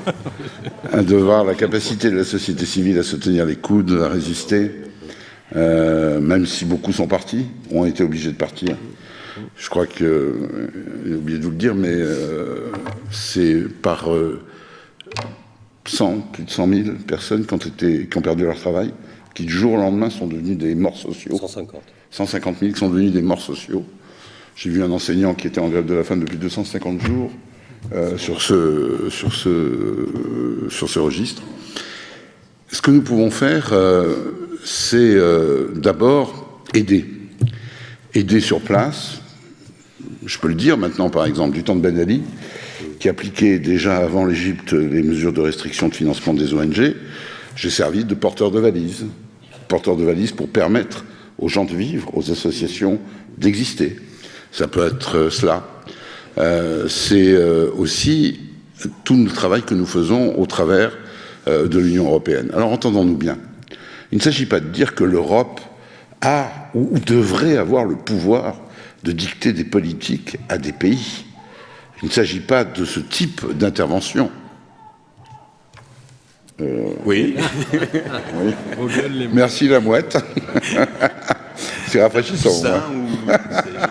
De voir la capacité de la société civile à se tenir les coudes, à résister, même si beaucoup sont partis, ont été obligés de partir. Je crois que, j'ai oublié de vous le dire, mais c'est par plus de 100 000 personnes qui ont perdu leur travail, qui du jour au lendemain sont devenus des morts sociaux. 150 000 qui sont devenus des morts sociaux. J'ai vu un enseignant qui était en grève de la faim depuis 250 jours sur ce registre. Ce que nous pouvons faire, c'est d'abord aider. Aider sur place. Je peux le dire maintenant, par exemple, du temps de Ben Ali, qui appliquait déjà avant l'Égypte les mesures de restriction de financement des ONG, j'ai servi de porteur de valises. Porteur de valises pour permettre aux gens de vivre, aux associations d'exister. Ça peut être cela. C'est aussi tout le travail que nous faisons au travers de l'Union européenne. Alors entendons-nous bien. Il ne s'agit pas de dire que l'Europe a ou devrait avoir le pouvoir de dicter des politiques à des pays. Il ne s'agit pas de ce type d'intervention. Oui. Oui. Merci la mouette. C'est rafraîchissant. Ça, ou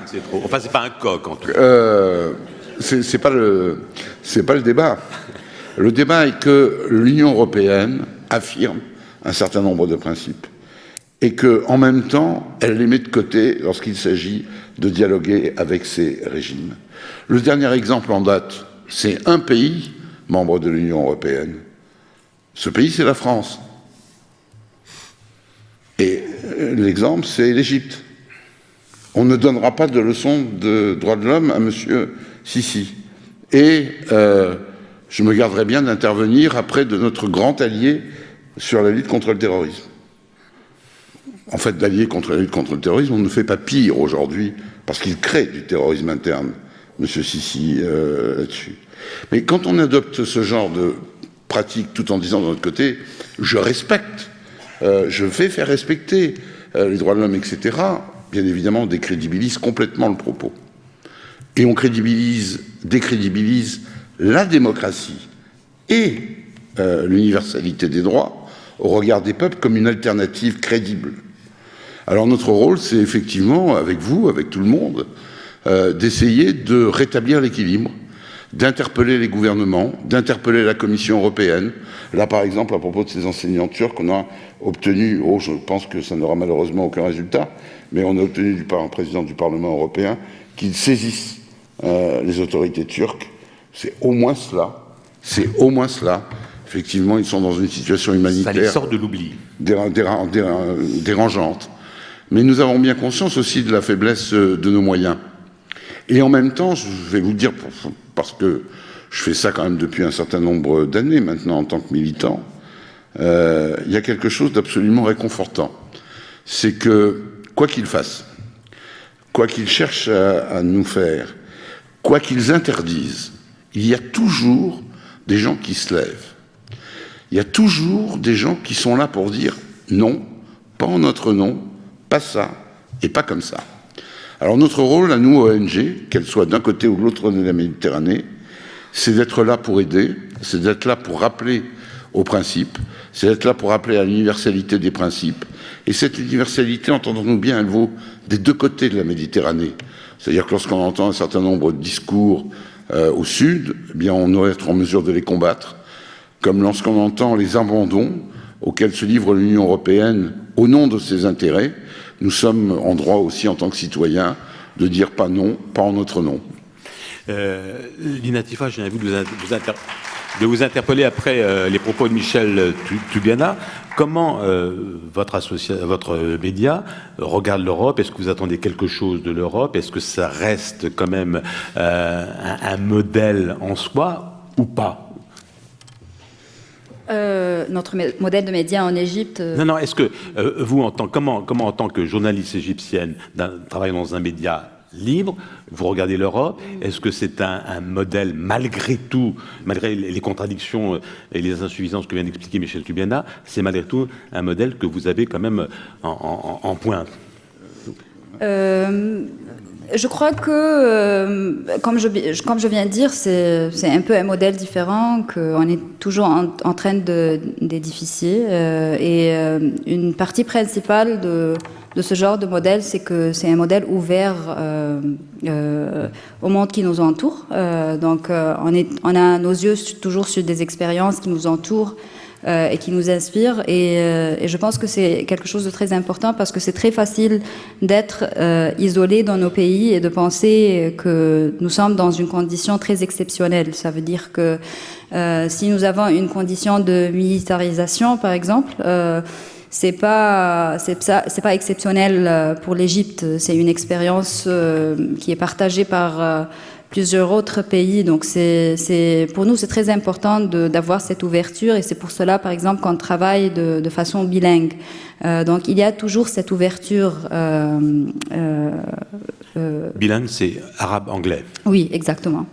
c'est trop. Enfin, c'est pas un coq en tout cas. C'est pas le débat. Le débat est que l'Union européenne affirme un certain nombre de principes et que, en même temps, elle les met de côté lorsqu'il s'agit de dialoguer avec ces régimes. Le dernier exemple en date, c'est un pays membre de l'Union européenne. Ce pays, c'est la France. Et l'exemple, c'est l'Égypte. On ne donnera pas de leçons de droits de l'homme à monsieur Sisi. Et je me garderai bien d'intervenir auprès de notre grand allié sur la lutte contre le terrorisme. En fait, d'allié contre la lutte contre le terrorisme, on ne fait pas pire aujourd'hui, parce qu'il crée du terrorisme interne, monsieur Sisi, là-dessus. Mais quand on adopte ce genre de pratique tout en disant de notre côté, je respecte, je vais faire respecter les droits de l'homme, etc., bien évidemment, on décrédibilise complètement le propos. Et on décrédibilise la démocratie et l'universalité des droits au regard des peuples comme une alternative crédible. Alors notre rôle, c'est effectivement, avec vous, avec tout le monde, d'essayer de rétablir l'équilibre, d'interpeller les gouvernements, d'interpeller la Commission européenne. Là, par exemple, à propos de ces enseignants turcs, on a obtenu, je pense que ça n'aura malheureusement aucun résultat, mais on a obtenu du président du Parlement européen qu'il saisisse les autorités turques. C'est au moins cela. C'est au moins cela. Effectivement, ils sont dans une situation humanitaire... Ça les sort de l'oubli. Dérangeante. Mais nous avons bien conscience aussi de la faiblesse de nos moyens. Et en même temps, je vais vous le dire, parce que je fais ça quand même depuis un certain nombre d'années maintenant en tant que militant, il y a quelque chose d'absolument réconfortant. C'est que, quoi qu'ils fassent, quoi qu'ils cherchent à nous faire, quoi qu'ils interdisent, il y a toujours des gens qui se lèvent. Il y a toujours des gens qui sont là pour dire non, pas en notre nom, pas ça, et pas comme ça. Alors notre rôle, à nous, ONG, qu'elle soit d'un côté ou de l'autre de la Méditerranée, c'est d'être là pour aider, c'est d'être là pour rappeler aux principes, c'est d'être là pour rappeler à l'universalité des principes. Et cette universalité, entendons-nous bien, elle vaut des deux côtés de la Méditerranée. C'est-à-dire que lorsqu'on entend un certain nombre de discours au sud, eh bien on doit être en mesure de les combattre, comme lorsqu'on entend les abandons auxquels se livre l'Union européenne au nom de ses intérêts, nous sommes en droit aussi, en tant que citoyens, de dire pas non, pas en notre nom. Lina Tifa, j'ai envie de vous interpeller après les propos de Michel Toubiana. Comment votre média regarde l'Europe? Est-ce que vous attendez quelque chose de l'Europe? Est-ce que ça reste quand même un modèle en soi ou pas? Notre modèle de médias en Égypte... Non, est-ce que vous, comment en tant que journaliste égyptienne, travaillant dans un média libre, vous regardez l'Europe, est-ce que c'est un modèle, malgré tout, malgré les contradictions et les insuffisances que vient d'expliquer Michel Toubiana, c'est malgré tout un modèle que vous avez quand même en pointe? Je crois que, comme je viens de dire, c'est un peu un modèle différent qu'on est toujours en train d'édifier. Une partie principale de ce genre de modèle, c'est que c'est un modèle ouvert au monde qui nous entoure. Donc, on a nos yeux toujours sur des expériences qui nous entourent et qui nous inspirent. Et je pense que c'est quelque chose de très important parce que c'est très facile d'être isolé dans nos pays et de penser que nous sommes dans une condition très exceptionnelle. Ça veut dire que si nous avons une condition de militarisation, par exemple, c'est pas exceptionnel pour l'Égypte. C'est une expérience qui est partagée par plusieurs autres pays. Donc, pour nous, c'est très important d'avoir cette ouverture et c'est pour cela, par exemple, qu'on travaille de façon bilingue. Donc, il y a toujours cette ouverture. Bilingue, c'est arabe-anglais. Oui, exactement.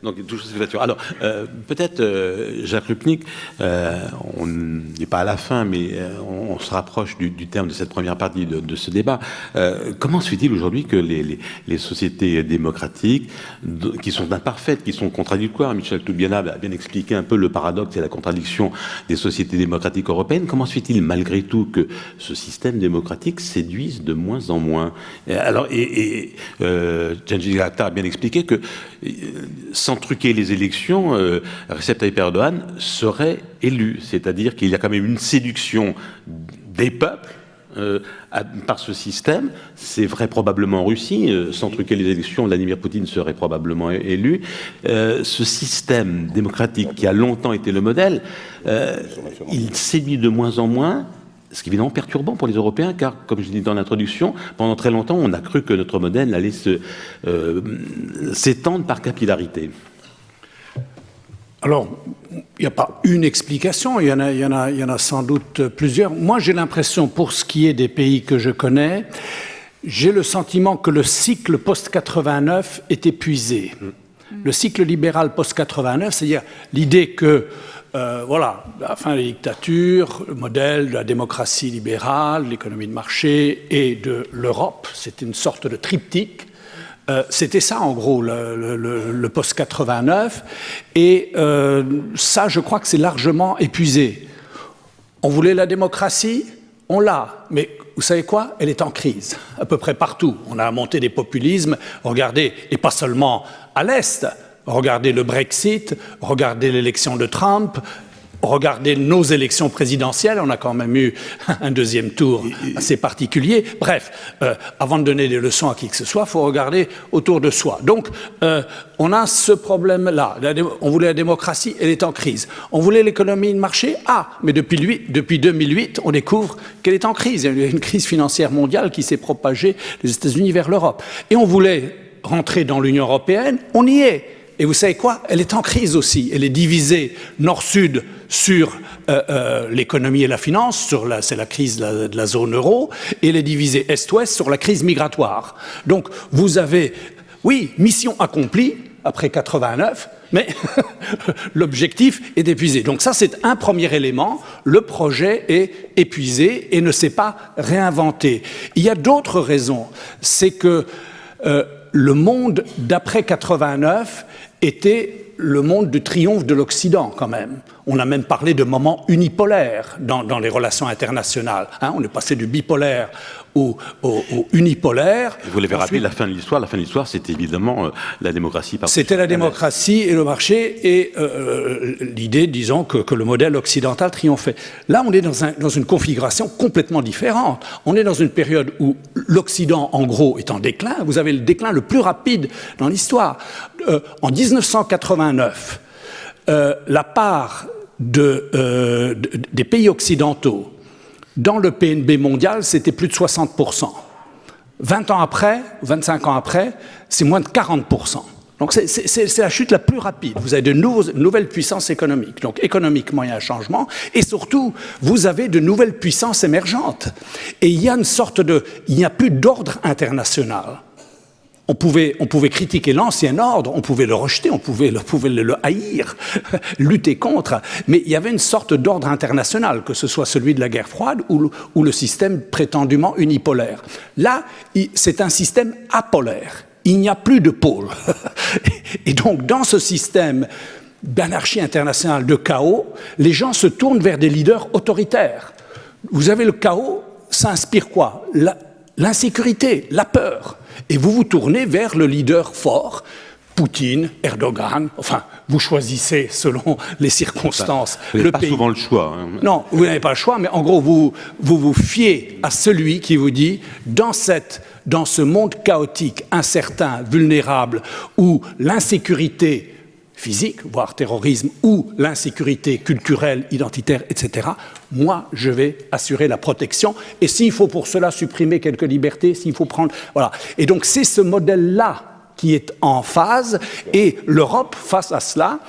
Donc, toujours cette ouverture. Alors, peut-être, Jacques Lupnik, on n'est pas à la fin, mais on se rapproche du terme de cette première partie de ce débat. Comment se fait-il aujourd'hui que les sociétés démocratiques, qui sont imparfaites, qui sont contradictoires, Michel Toubiana a bien expliqué un peu le paradoxe et la contradiction des sociétés démocratiques européennes, comment se fait-il malgré tout que ce système démocratique séduise de moins en moins? Alors, Cengiz Aktар a bien expliqué que sans truquer les élections, Recep Tayyip Erdogan serait élu. C'est-à-dire qu'il y a quand même une séduction des peuples par ce système. C'est vrai probablement en Russie. Sans truquer les élections, Vladimir Poutine serait probablement élu. Ce système démocratique qui a longtemps été le modèle, il séduit de moins en moins. Ce qui est évidemment perturbant pour les Européens, car, comme je dis dans l'introduction, pendant très longtemps, on a cru que notre modèle allait s'étendre par capillarité. Alors, il n'y a pas une explication, il y en a sans doute plusieurs. Moi, j'ai l'impression, pour ce qui est des pays que je connais, j'ai le sentiment que le cycle post-89 est épuisé. Le cycle libéral post-89, c'est-à-dire l'idée que voilà, la fin des dictatures, le modèle de la démocratie libérale, l'économie de marché et de l'Europe, c'était une sorte de triptyque. C'était ça, en gros, le post-89. Et ça, je crois que c'est largement épuisé. On voulait la démocratie, on l'a. Mais vous savez quoi? Elle est en crise, à peu près partout. On a monté des populismes, regardez, et pas seulement à l'Est. Regardez le Brexit, regardez l'élection de Trump, regardez nos élections présidentielles, on a quand même eu un deuxième tour assez particulier. Bref, avant de donner des leçons à qui que ce soit, il faut regarder autour de soi. Donc, on a ce problème-là. On voulait la démocratie, elle est en crise. On voulait l'économie de marché, mais depuis 2008, on découvre qu'elle est en crise. Il y a eu une crise financière mondiale qui s'est propagée des États-Unis vers l'Europe. Et on voulait rentrer dans l'Union européenne, on y est. Et vous savez quoi? Elle est en crise aussi. Elle est divisée nord-sud sur l'économie et la finance, c'est la crise de la zone euro, et elle est divisée est-ouest sur la crise migratoire. Donc vous avez, oui, mission accomplie après 89, mais l'objectif est épuisé. Donc ça, c'est un premier élément. Le projet est épuisé et ne s'est pas réinventé. Il y a d'autres raisons. C'est que le monde d'après 89 était le monde du triomphe de l'Occident, quand même. On a même parlé de moments unipolaires dans les relations internationales. On est passé du bipolaire au unipolaire. Vous l'avez rappelé, la fin de l'histoire. La fin de l'histoire, c'était évidemment la démocratie. C'était la démocratie et le marché et l'idée, disons, que le modèle occidental triomphait. Là, on est dans une configuration complètement différente. On est dans une période où l'Occident, en gros, est en déclin. Vous avez le déclin le plus rapide dans l'histoire. En 1989, la part des pays occidentaux dans le PNB mondial, c'était plus de 60%. 20 ans après, 25 ans après, c'est moins de 40%. Donc c'est la chute la plus rapide. Vous avez de nouvelles puissances économiques. Donc économiquement, il y a un changement. Et surtout, vous avez de nouvelles puissances émergentes. Et il y a une sorte il n'y a plus d'ordre international. on pouvait critiquer l'ancien ordre, on pouvait le rejeter, on pouvait le haïr, lutter contre, mais il y avait une sorte d'ordre international, que ce soit celui de la guerre froide ou le système prétendument unipolaire. Là, c'est un système apolaire. Il n'y a plus de pôle. Et donc, dans ce système d'anarchie internationale, de chaos, les gens se tournent vers des leaders autoritaires. Vous avez le chaos, ça inspire quoi? L'insécurité, la peur. Et vous vous tournez vers le leader fort, Poutine, Erdogan, enfin, vous choisissez selon les circonstances. Vous n'avez pas souvent le choix. Hein. Non, vous n'avez pas le choix, mais en gros, vous fiez à celui qui vous dit, dans ce monde chaotique, incertain, vulnérable, où l'insécurité physique, voire terrorisme, ou l'insécurité culturelle, identitaire, etc., moi, je vais assurer la protection. Et s'il faut pour cela supprimer quelques libertés, s'il faut prendre... Voilà. Et donc, c'est ce modèle-là qui est en phase, et l'Europe, face à cela,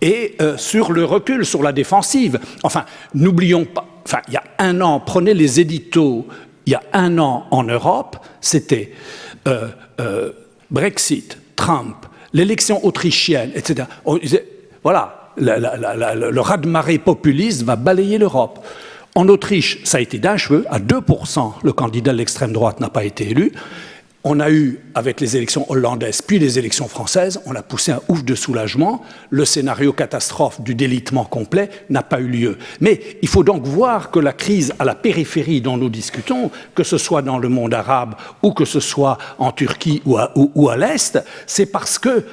est sur le recul, sur la défensive. Enfin, n'oublions pas... Enfin, il y a un an, prenez les éditos, il y a un an en Europe, c'était Brexit, Trump, l'élection autrichienne, etc. On disait, voilà, le raz-de-marée populiste va balayer l'Europe. En Autriche, ça a été d'un cheveu, à 2%, le candidat de l'extrême droite n'a pas été élu. On a eu, avec les élections hollandaises, puis les élections françaises, on a poussé un ouf de soulagement. Le scénario catastrophe du délitement complet n'a pas eu lieu. Mais il faut donc voir que la crise à la périphérie dont nous discutons, que ce soit dans le monde arabe ou que ce soit en Turquie ou à l'Est, c'est parce que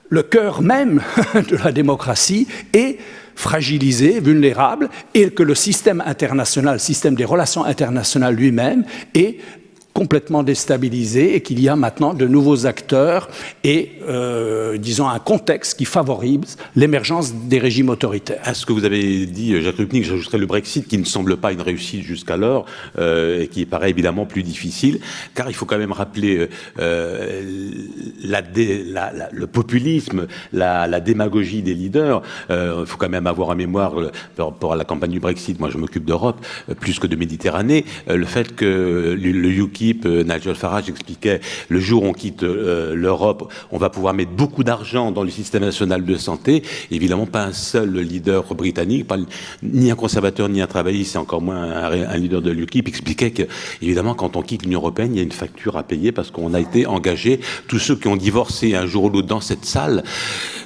le cœur même de la démocratie est fragilisé, vulnérable, et que le système international, le système des relations internationales lui-même est complètement déstabilisé et qu'il y a maintenant de nouveaux acteurs et, disons, un contexte qui favorise l'émergence des régimes autoritaires. À ce que vous avez dit, Jacques Rupnik, j'ajouterais le Brexit qui ne semble pas une réussite jusqu'alors et qui paraît évidemment plus difficile, car il faut quand même rappeler le populisme, la démagogie des leaders. Il faut quand même avoir en mémoire, par rapport à la campagne du Brexit, moi je m'occupe d'Europe plus que de Méditerranée, le fait que le UKIP, Nigel Farage expliquait, le jour où on quitte l'Europe, on va pouvoir mettre beaucoup d'argent dans le système national de santé. Évidemment, pas un seul leader britannique, ni un conservateur, ni un travailliste, et encore moins un leader de l'UKIP, expliquait que, évidemment, quand on quitte l'Union européenne, il y a une facture à payer parce qu'on a été engagé. Tous ceux qui ont divorcé un jour ou l'autre dans cette salle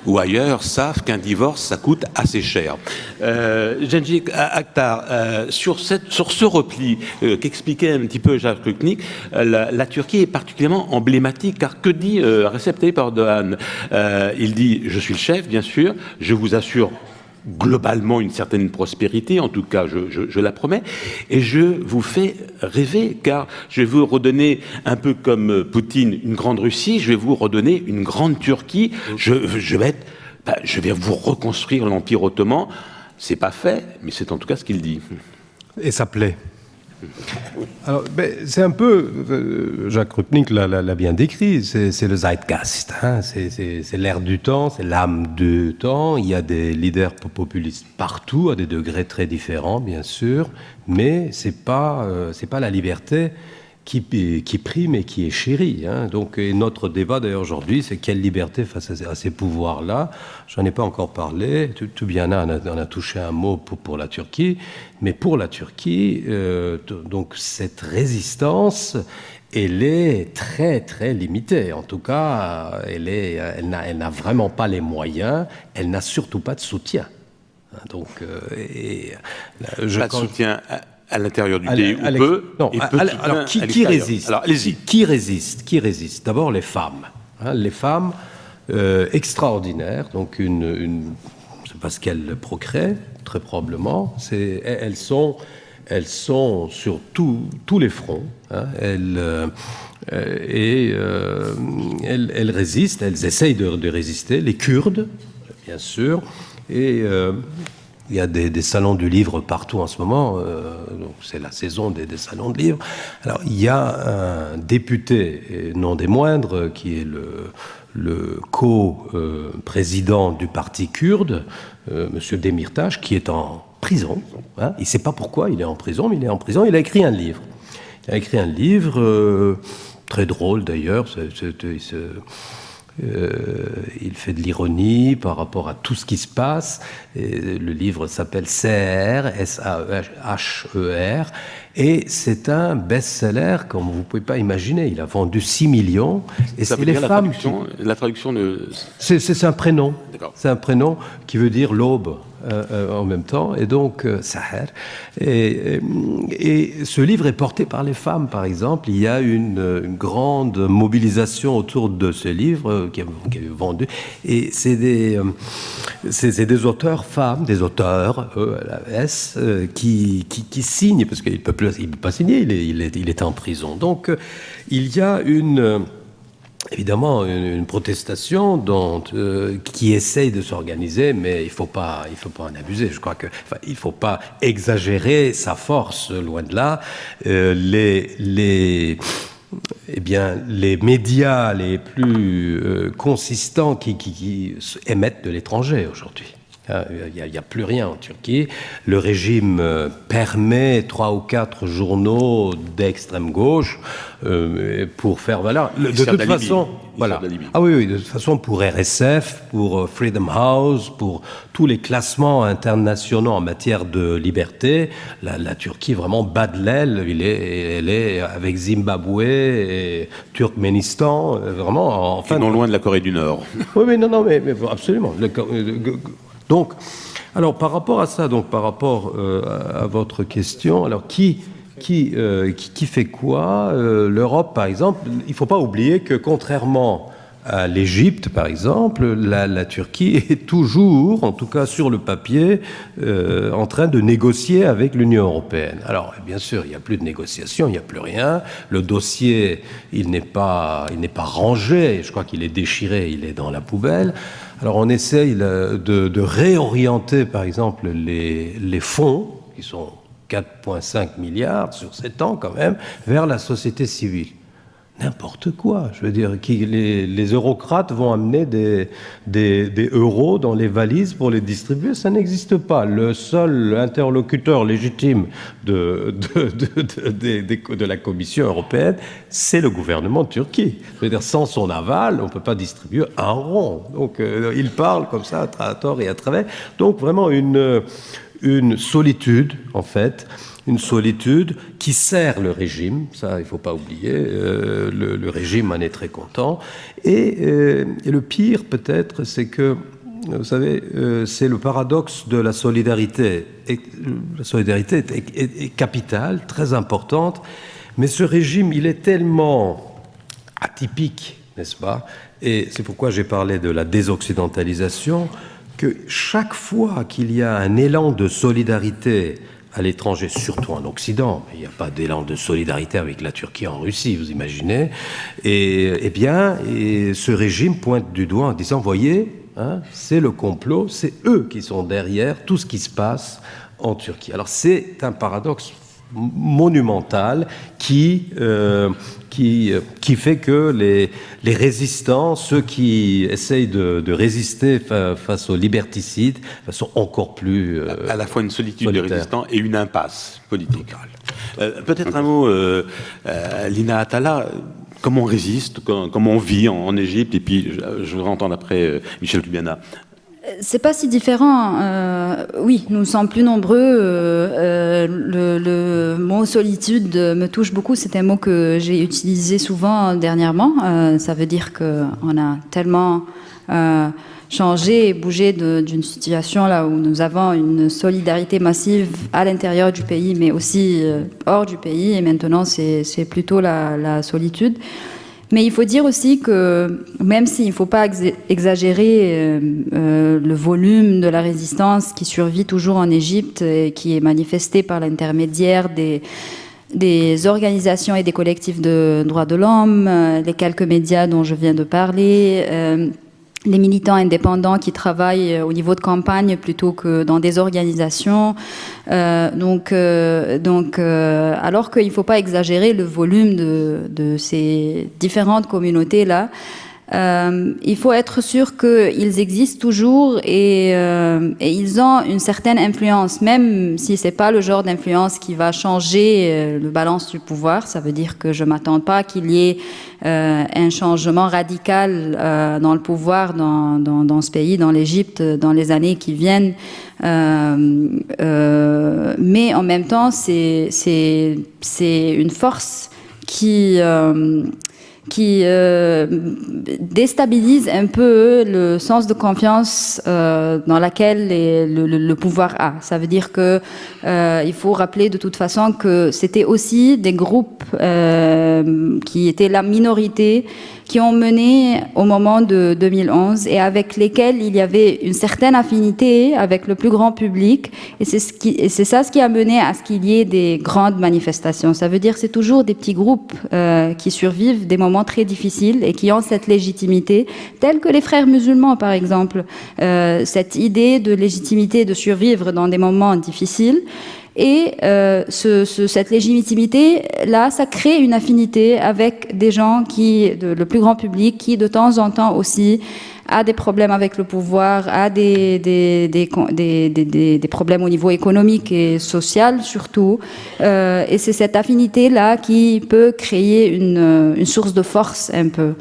ou ailleurs savent qu'un divorce, ça coûte assez cher. Genci Aktar, sur ce repli qu'expliquait un petit peu Jacques Rupnik, la Turquie est particulièrement emblématique, car que dit Recep Tayyip Erdogan? Il dit « Je suis le chef, bien sûr, je vous assure globalement une certaine prospérité, en tout cas je la promets, et je vous fais rêver, car je vais vous redonner, un peu comme Poutine, une grande Russie, je vais vous redonner une grande Turquie, je vais vous reconstruire l'Empire ottoman. » C'est pas fait, mais c'est en tout cas ce qu'il dit. Et ça plaît. Alors, c'est un peu, Jacques Rupnik l'a bien décrit, c'est le zeitgeist, hein, c'est l'air du temps, c'est l'âme du temps. Il y a des leaders populistes partout, à des degrés très différents, bien sûr, mais c'est pas la liberté qui prime et qui est chérie. Hein. Donc, et notre débat d'ailleurs aujourd'hui, c'est quelle liberté face à ces pouvoirs-là. J'en ai pas encore parlé. Tout bien on a touché un mot pour la Turquie, mais pour la Turquie, donc cette résistance, elle est très très limitée. En tout cas, elle n'a vraiment pas les moyens. Elle n'a surtout pas de soutien. Donc, pas de soutien. À l'intérieur du pays, ou peu, non, et peu alors, qui résiste? Alors, allez-y. Qui résiste? D'abord, les femmes. Hein, les femmes extraordinaires, donc c'est parce qu'elles procréent, très probablement. Elles sont sur tous les fronts. Hein, elles résistent, elles essayent de résister. Les Kurdes, bien sûr, et... il y a des salons du livre partout en ce moment, donc c'est la saison des salons de livre. Alors, il y a un député, et non des moindres, qui est le co-président du parti kurde, M. Demirtas, qui est en prison. Hein. Il ne sait pas pourquoi il est en prison, mais il est en prison. Il a écrit un livre. Il a écrit un livre très drôle d'ailleurs. Il fait de l'ironie par rapport à tout ce qui se passe. Et le livre s'appelle CR, S-A-H-E-R, et c'est un best-seller comme vous ne pouvez pas imaginer. Il a vendu 6 millions. Et Ça c'est veut les dire femmes. la traduction de... C'est un prénom. D'accord. C'est un prénom qui veut dire l'aube en même temps, et donc Saher. Et ce livre est porté par les femmes, par exemple. Il y a une grande mobilisation autour de ce livre qui est vendu. Et c'est des auteurs femmes, des auteurs S, qui signent, parce qu'il ne peut pas signer, il est en prison. Donc il y a évidemment une protestation qui essaye de s'organiser, mais il ne faut pas en abuser. Je crois il ne faut pas exagérer sa force, loin de là. Les médias les plus consistants qui émettent de l'étranger aujourd'hui. Il n'y a plus rien en Turquie. Le régime permet 3 ou 4 journaux d'extrême gauche pour faire valoir. De toute façon, voilà. Ah oui, de toute façon, pour RSF, pour Freedom House, pour tous les classements internationaux en matière de liberté, la Turquie vraiment bat de l'aile. Elle est avec Zimbabwe et Turkménistan, vraiment. Enfin, non loin de la Corée du Nord. Oui, mais non, mais absolument. Donc, alors par rapport à ça, par rapport à votre question, alors qui fait quoi L'Europe, par exemple, il ne faut pas oublier que contrairement à l'Égypte, par exemple, la Turquie est toujours, en tout cas sur le papier, en train de négocier avec l'Union européenne. Alors, bien sûr, il n'y a plus de négociation, il n'y a plus rien. Le dossier, il n'est pas rangé. Je crois qu'il est déchiré, il est dans la poubelle. Alors, on essaye de réorienter, par exemple, les fonds, qui sont 4,5 milliards sur 7 ans quand même, vers la société civile. N'importe quoi. Je veux dire, les eurocrates vont amener des euros dans les valises pour les distribuer. Ça n'existe pas. Le seul interlocuteur légitime de la Commission européenne, c'est le gouvernement de Turquie. Je veux dire, sans son aval, on ne peut pas distribuer un rond. Donc, il parle comme ça, à tort et à travers. Donc, vraiment une solitude, en fait. Une solitude qui sert le régime, ça il ne faut pas oublier, le régime en est très content. Et le pire peut-être, c'est que, vous savez, c'est le paradoxe de la solidarité. Et la solidarité est capitale, très importante, mais ce régime, il est tellement atypique, n'est-ce pas? Et c'est pourquoi j'ai parlé de la désoccidentalisation, que chaque fois qu'il y a un élan de solidarité à l'étranger, surtout en Occident, il n'y a pas d'élan de solidarité avec la Turquie en Russie, vous imaginez, et ce régime pointe du doigt en disant, voyez, c'est le complot, c'est eux qui sont derrière tout ce qui se passe en Turquie. Alors c'est un paradoxe monumental qui fait que les résistants, ceux qui essayent de résister face aux liberticides, sont encore plus à la fois une solitude solitaire. des résistants et une impasse politique. Peut-être un mot, Lina Atala, comment on résiste, comment on vit en Égypte, et puis je voudrais entendre après Michel Toubiana. C'est pas si différent. Oui, nous sommes plus nombreux. Le mot solitude me touche beaucoup. C'est un mot que j'ai utilisé souvent dernièrement. Ça veut dire qu'on a tellement changé et bougé d'une situation là où nous avons une solidarité massive à l'intérieur du pays, mais aussi hors du pays. Et maintenant, c'est plutôt la solitude. Mais il faut dire aussi que même s'il ne faut pas exagérer le volume de la résistance qui survit toujours en Égypte et qui est manifestée par l'intermédiaire des organisations et des collectifs de droits de l'homme, les quelques médias dont je viens de parler, les militants indépendants qui travaillent au niveau de campagne plutôt que dans des organisations. Alors qu'il ne faut pas exagérer le volume de ces différentes communautés-là, il faut être sûr qu'ils existent toujours et ils ont une certaine influence, même si c'est pas le genre d'influence qui va changer le balance du pouvoir. Ça veut dire que je m'attends pas qu'il y ait un changement radical dans le pouvoir dans ce pays, dans l'Égypte, dans les années qui viennent. Mais en même temps, c'est une force qui déstabilise un peu le sens de confiance dans laquelle le pouvoir a. Ça veut dire que il faut rappeler de toute façon que c'était aussi des groupes qui étaient la minorité qui ont mené au moment de 2011 et avec lesquels il y avait une certaine affinité avec le plus grand public, et c'est ça ce qui a mené à ce qu'il y ait des grandes manifestations. Ça veut dire que c'est toujours des petits groupes qui survivent des moments très difficiles et qui ont cette légitimité, tels que les frères musulmans par exemple, cette idée de légitimité de survivre dans des moments difficiles. Et cette légitimité-là, ça crée une affinité avec des gens le plus grand public, qui de temps en temps aussi a des problèmes avec le pouvoir, a des problèmes au niveau économique et social surtout. Et c'est cette affinité-là qui peut créer une source de force un peu.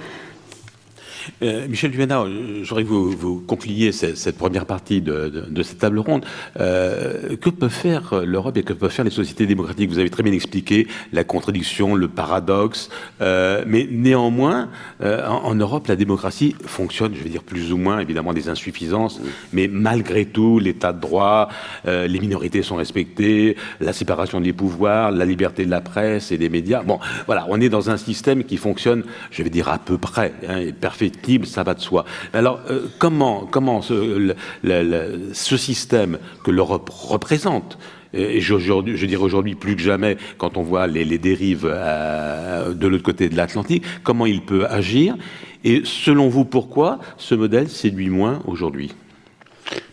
Michel Duena, j'aurais que vous concluiez cette première partie de cette table ronde. Que peut faire l'Europe et que peuvent faire les sociétés démocratiques? Vous avez très bien expliqué la contradiction, le paradoxe, mais néanmoins, en Europe, la démocratie fonctionne, je vais dire plus ou moins, évidemment des insuffisances, mais malgré tout, l'état de droit, les minorités sont respectées, la séparation des pouvoirs, la liberté de la presse et des médias. Bon, voilà, on est dans un système qui fonctionne, je vais dire à peu près, perfectible, ça va de soi. Alors, comment ce système que l'Europe représente, et je dirais aujourd'hui plus que jamais, quand on voit les dérives de l'autre côté de l'Atlantique, comment il peut agir? Et selon vous, pourquoi ce modèle séduit moins aujourd'hui?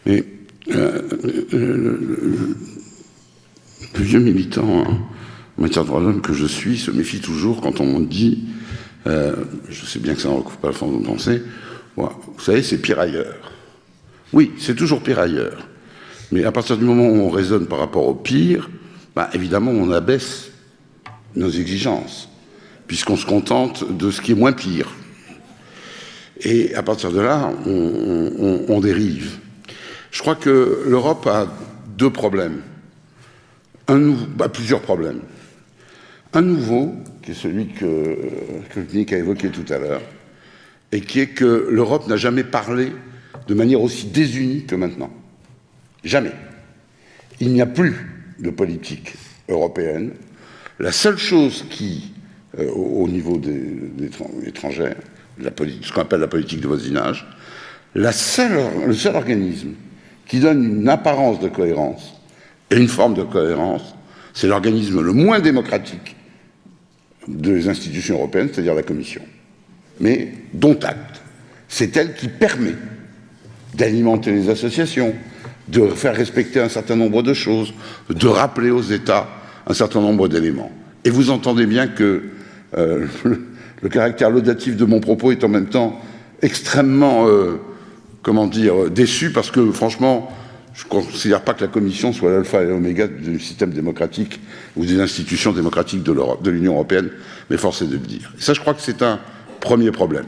Mais le vieux militant en matière de droits de l'homme que je suis se méfie toujours quand on me dit, je sais bien que ça ne recouvre pas la forme de pensée, vous savez, c'est pire ailleurs. Oui, c'est toujours pire ailleurs. Mais à partir du moment où on raisonne par rapport au pire, évidemment, on abaisse nos exigences, puisqu'on se contente de ce qui est moins pire. Et à partir de là, on dérive. Je crois que l'Europe a deux problèmes. Plusieurs problèmes. Un nouveau, qui est celui que Nick a évoqué tout à l'heure, et qui est que l'Europe n'a jamais parlé de manière aussi désunie que maintenant. Jamais. Il n'y a plus de politique européenne. La seule chose qui, au niveau des étrangères, ce qu'on appelle la politique de voisinage, le seul organisme qui donne une apparence de cohérence et une forme de cohérence, c'est l'organisme le moins démocratique des institutions européennes, c'est-à-dire la Commission. Mais dont acte. C'est elle qui permet d'alimenter les associations, de faire respecter un certain nombre de choses, de rappeler aux États un certain nombre d'éléments. Et vous entendez bien que le caractère laudatif de mon propos est en même temps extrêmement, déçu, parce que franchement, je ne considère pas que la Commission soit l'alpha et l'oméga du système démocratique ou des institutions démocratiques de l'Union européenne, mais force est de le dire. Et ça, je crois que c'est un premier problème.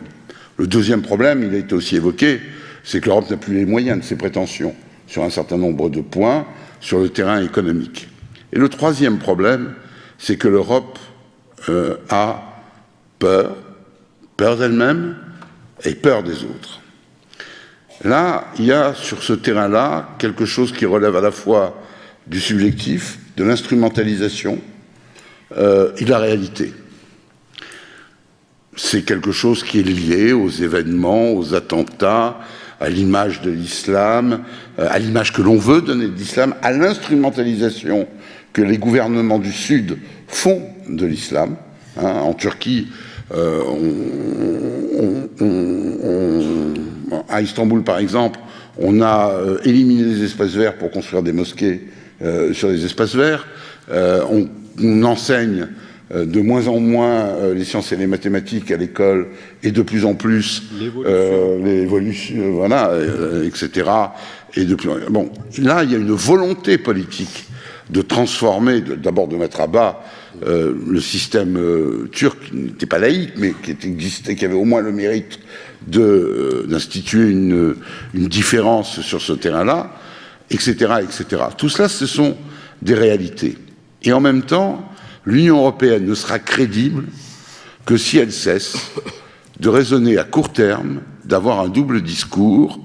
Le deuxième problème, il a été aussi évoqué, c'est que l'Europe n'a plus les moyens de ses prétentions sur un certain nombre de points sur le terrain économique. Et le troisième problème, c'est que l'Europe a peur d'elle-même et peur des autres. Là, il y a sur ce terrain-là quelque chose qui relève à la fois du subjectif, de l'instrumentalisation et de la réalité. C'est quelque chose qui est lié aux événements, aux attentats, à l'image de l'islam, à l'image que l'on veut donner de l'islam, à l'instrumentalisation que les gouvernements du Sud font de l'islam. En Turquie, à Istanbul, par exemple, on a éliminé les espaces verts pour construire des mosquées sur les espaces verts. On enseigne de moins en moins les sciences et les mathématiques à l'école et de plus en plus l'évolution, voilà, etc. Et de plus, bon, là, il y a une volonté politique de transformer, d'abord de mettre à bas le système turc, qui n'était pas laïque, mais qui existait, qui avait au moins le mérite d'instituer une différence sur ce terrain-là, etc., etc. Tout cela, ce sont des réalités. Et en même temps, l'Union européenne ne sera crédible que si elle cesse de raisonner à court terme, d'avoir un double discours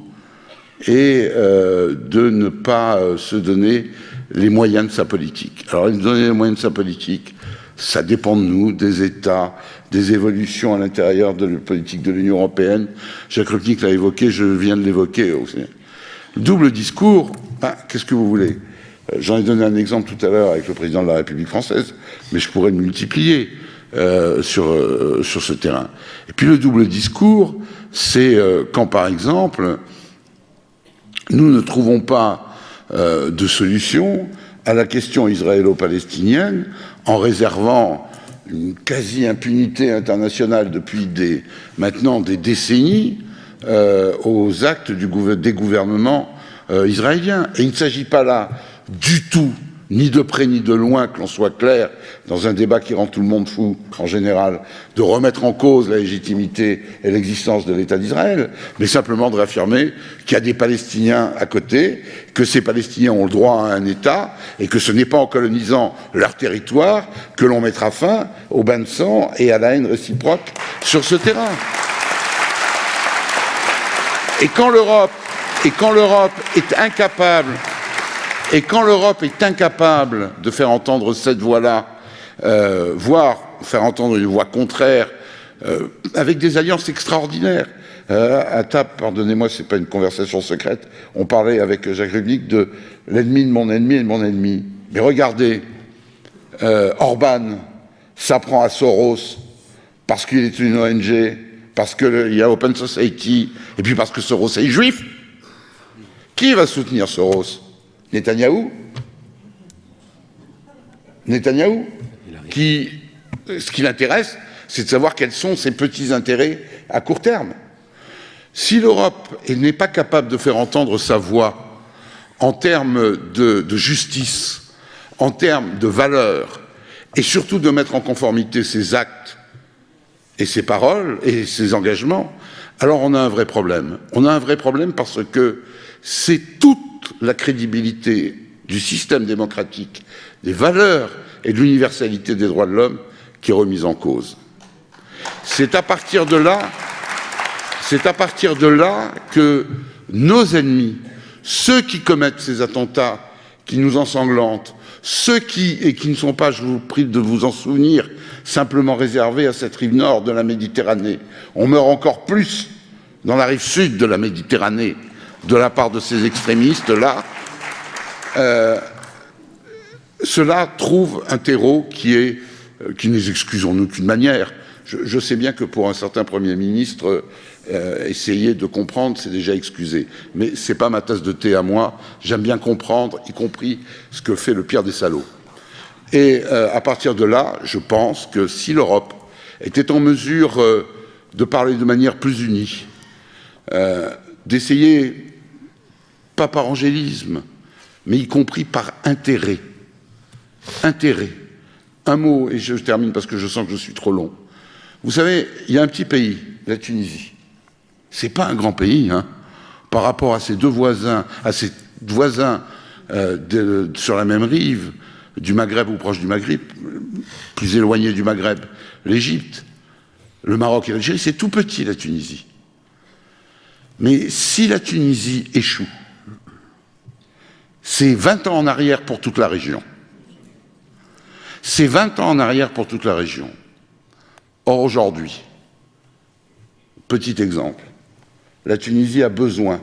et de ne pas se donner les moyens de sa politique. Alors, donner les moyens de sa politique, ça dépend de nous, des États, des évolutions à l'intérieur de la politique de l'Union européenne. Jacques Rupnik l'a évoqué, je viens de l'évoquer aussi. Le double discours, ben, qu'est-ce que vous voulez? J'en ai donné un exemple tout à l'heure avec le président de la République française, mais je pourrais le multiplier sur ce terrain. Et puis le double discours, c'est quand, par exemple, nous ne trouvons pas de solution à la question israélo-palestinienne en réservant une quasi-impunité internationale depuis maintenant des décennies aux actes des gouvernements israéliens. Et il ne s'agit pas là du tout, ni de près ni de loin, que l'on soit clair, dans un débat qui rend tout le monde fou en général, de remettre en cause la légitimité et l'existence de l'État d'Israël, mais simplement de réaffirmer qu'il y a des Palestiniens à côté, que ces Palestiniens ont le droit à un État, et que ce n'est pas en colonisant leur territoire que l'on mettra fin au bain de sang et à la haine réciproque sur ce terrain. Et quand l'Europe est incapable de faire entendre cette voix-là, voire faire entendre une voix contraire, avec des alliances extraordinaires. À table, pardonnez-moi, c'est pas une conversation secrète, on parlait avec Jacques Rupnik de l'ennemi de mon ennemi et de mon ennemi. Mais regardez, Orban s'apprend à Soros parce qu'il est une ONG, parce qu'il y a Open Society, et puis parce que Soros est juif. Qui va soutenir Soros? Netanyahou, ce qui l'intéresse, c'est de savoir quels sont ses petits intérêts à court terme. Si l'Europe n'est pas capable de faire entendre sa voix en termes de justice, en termes de valeurs, et surtout de mettre en conformité ses actes et ses paroles et ses engagements, alors on a un vrai problème. On a un vrai problème parce que c'est toute la crédibilité du système démocratique, des valeurs et de l'universalité des droits de l'homme qui est remise en cause. C'est à partir de là que nos ennemis, ceux qui commettent ces attentats, qui nous ensanglantent, ceux qui ne sont pas, je vous prie de vous en souvenir, simplement réservés à cette rive nord de la Méditerranée. On meurt encore plus dans la rive sud de la Méditerranée de la part de ces extrémistes-là. Cela trouve un terreau qui ne les excuse en aucune manière. Je sais bien que pour un certain Premier ministre, essayer de comprendre, c'est déjà excusé. Mais ce n'est pas ma tasse de thé à moi. J'aime bien comprendre, y compris ce que fait le pire des salauds. Et à partir de là, je pense que si l'Europe était en mesure de parler de manière plus unie, d'essayer, pas par angélisme, mais y compris par intérêt. Intérêt. Un mot, et je termine parce que je sens que je suis trop long. Vous savez, il y a un petit pays, la Tunisie. C'est pas un grand pays, hein, par rapport à ses voisins sur la même rive, du Maghreb ou proche du Maghreb, plus éloigné du Maghreb, l'Égypte, le Maroc et l'Algérie, c'est tout petit, la Tunisie. Mais si la Tunisie échoue, c'est 20 ans en arrière pour toute la région. C'est 20 ans en arrière pour toute la région. Or, aujourd'hui, petit exemple, la Tunisie a besoin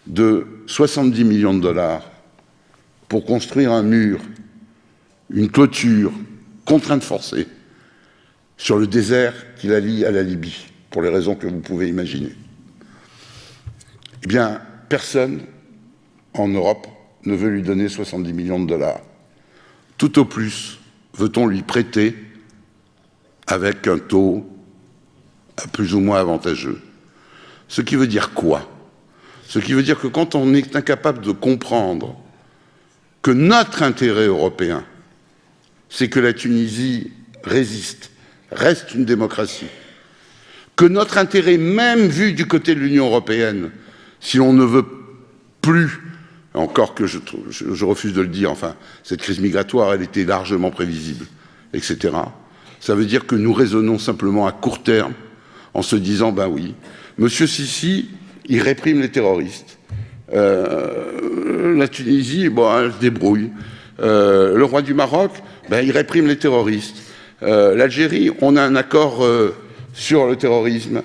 de 70 millions de dollars pour construire un mur, une clôture, contrainte forcée, sur le désert qui la lie à la Libye, pour les raisons que vous pouvez imaginer. Eh bien, personne en Europe ne veut lui donner 70 millions de dollars. Tout au plus, veut-on lui prêter avec un taux plus ou moins avantageux? Ce qui veut dire quoi? Ce qui veut dire que quand on est incapable de comprendre que notre intérêt européen, c'est que la Tunisie reste une démocratie, que notre intérêt, même vu du côté de l'Union européenne, si l'on ne veut plus, encore que je refuse de le dire, enfin, cette crise migratoire, elle était largement prévisible, etc. Ça veut dire que nous raisonnons simplement à court terme, en se disant, ben oui, Monsieur Sisi, il réprime les terroristes. La Tunisie, bon, elle se débrouille. Le roi du Maroc, ben, il réprime les terroristes. L'Algérie, on a un accord sur le terrorisme,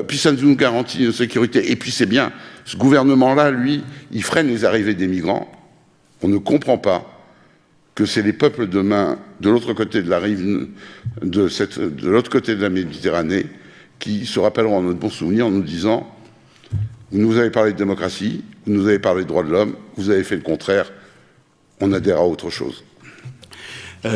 puis ça nous garantit une sécurité. Et puis c'est bien, ce gouvernement-là, lui, il freine les arrivées des migrants. On ne comprend pas que c'est les peuples demain, de l'autre côté de la rive, de l'autre côté de la Méditerranée, qui se rappelleront notre bon souvenir en nous disant: vous nous avez parlé de démocratie, vous nous avez parlé de droits de l'homme, vous avez fait le contraire, on adhère à autre chose.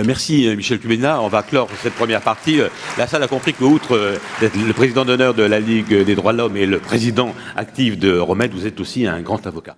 Merci Michel Cubena. On va clore cette première partie. La salle a compris que, outre d'être le président d'honneur de la Ligue des droits de l'homme et le président actif de Romed, vous êtes aussi un grand avocat.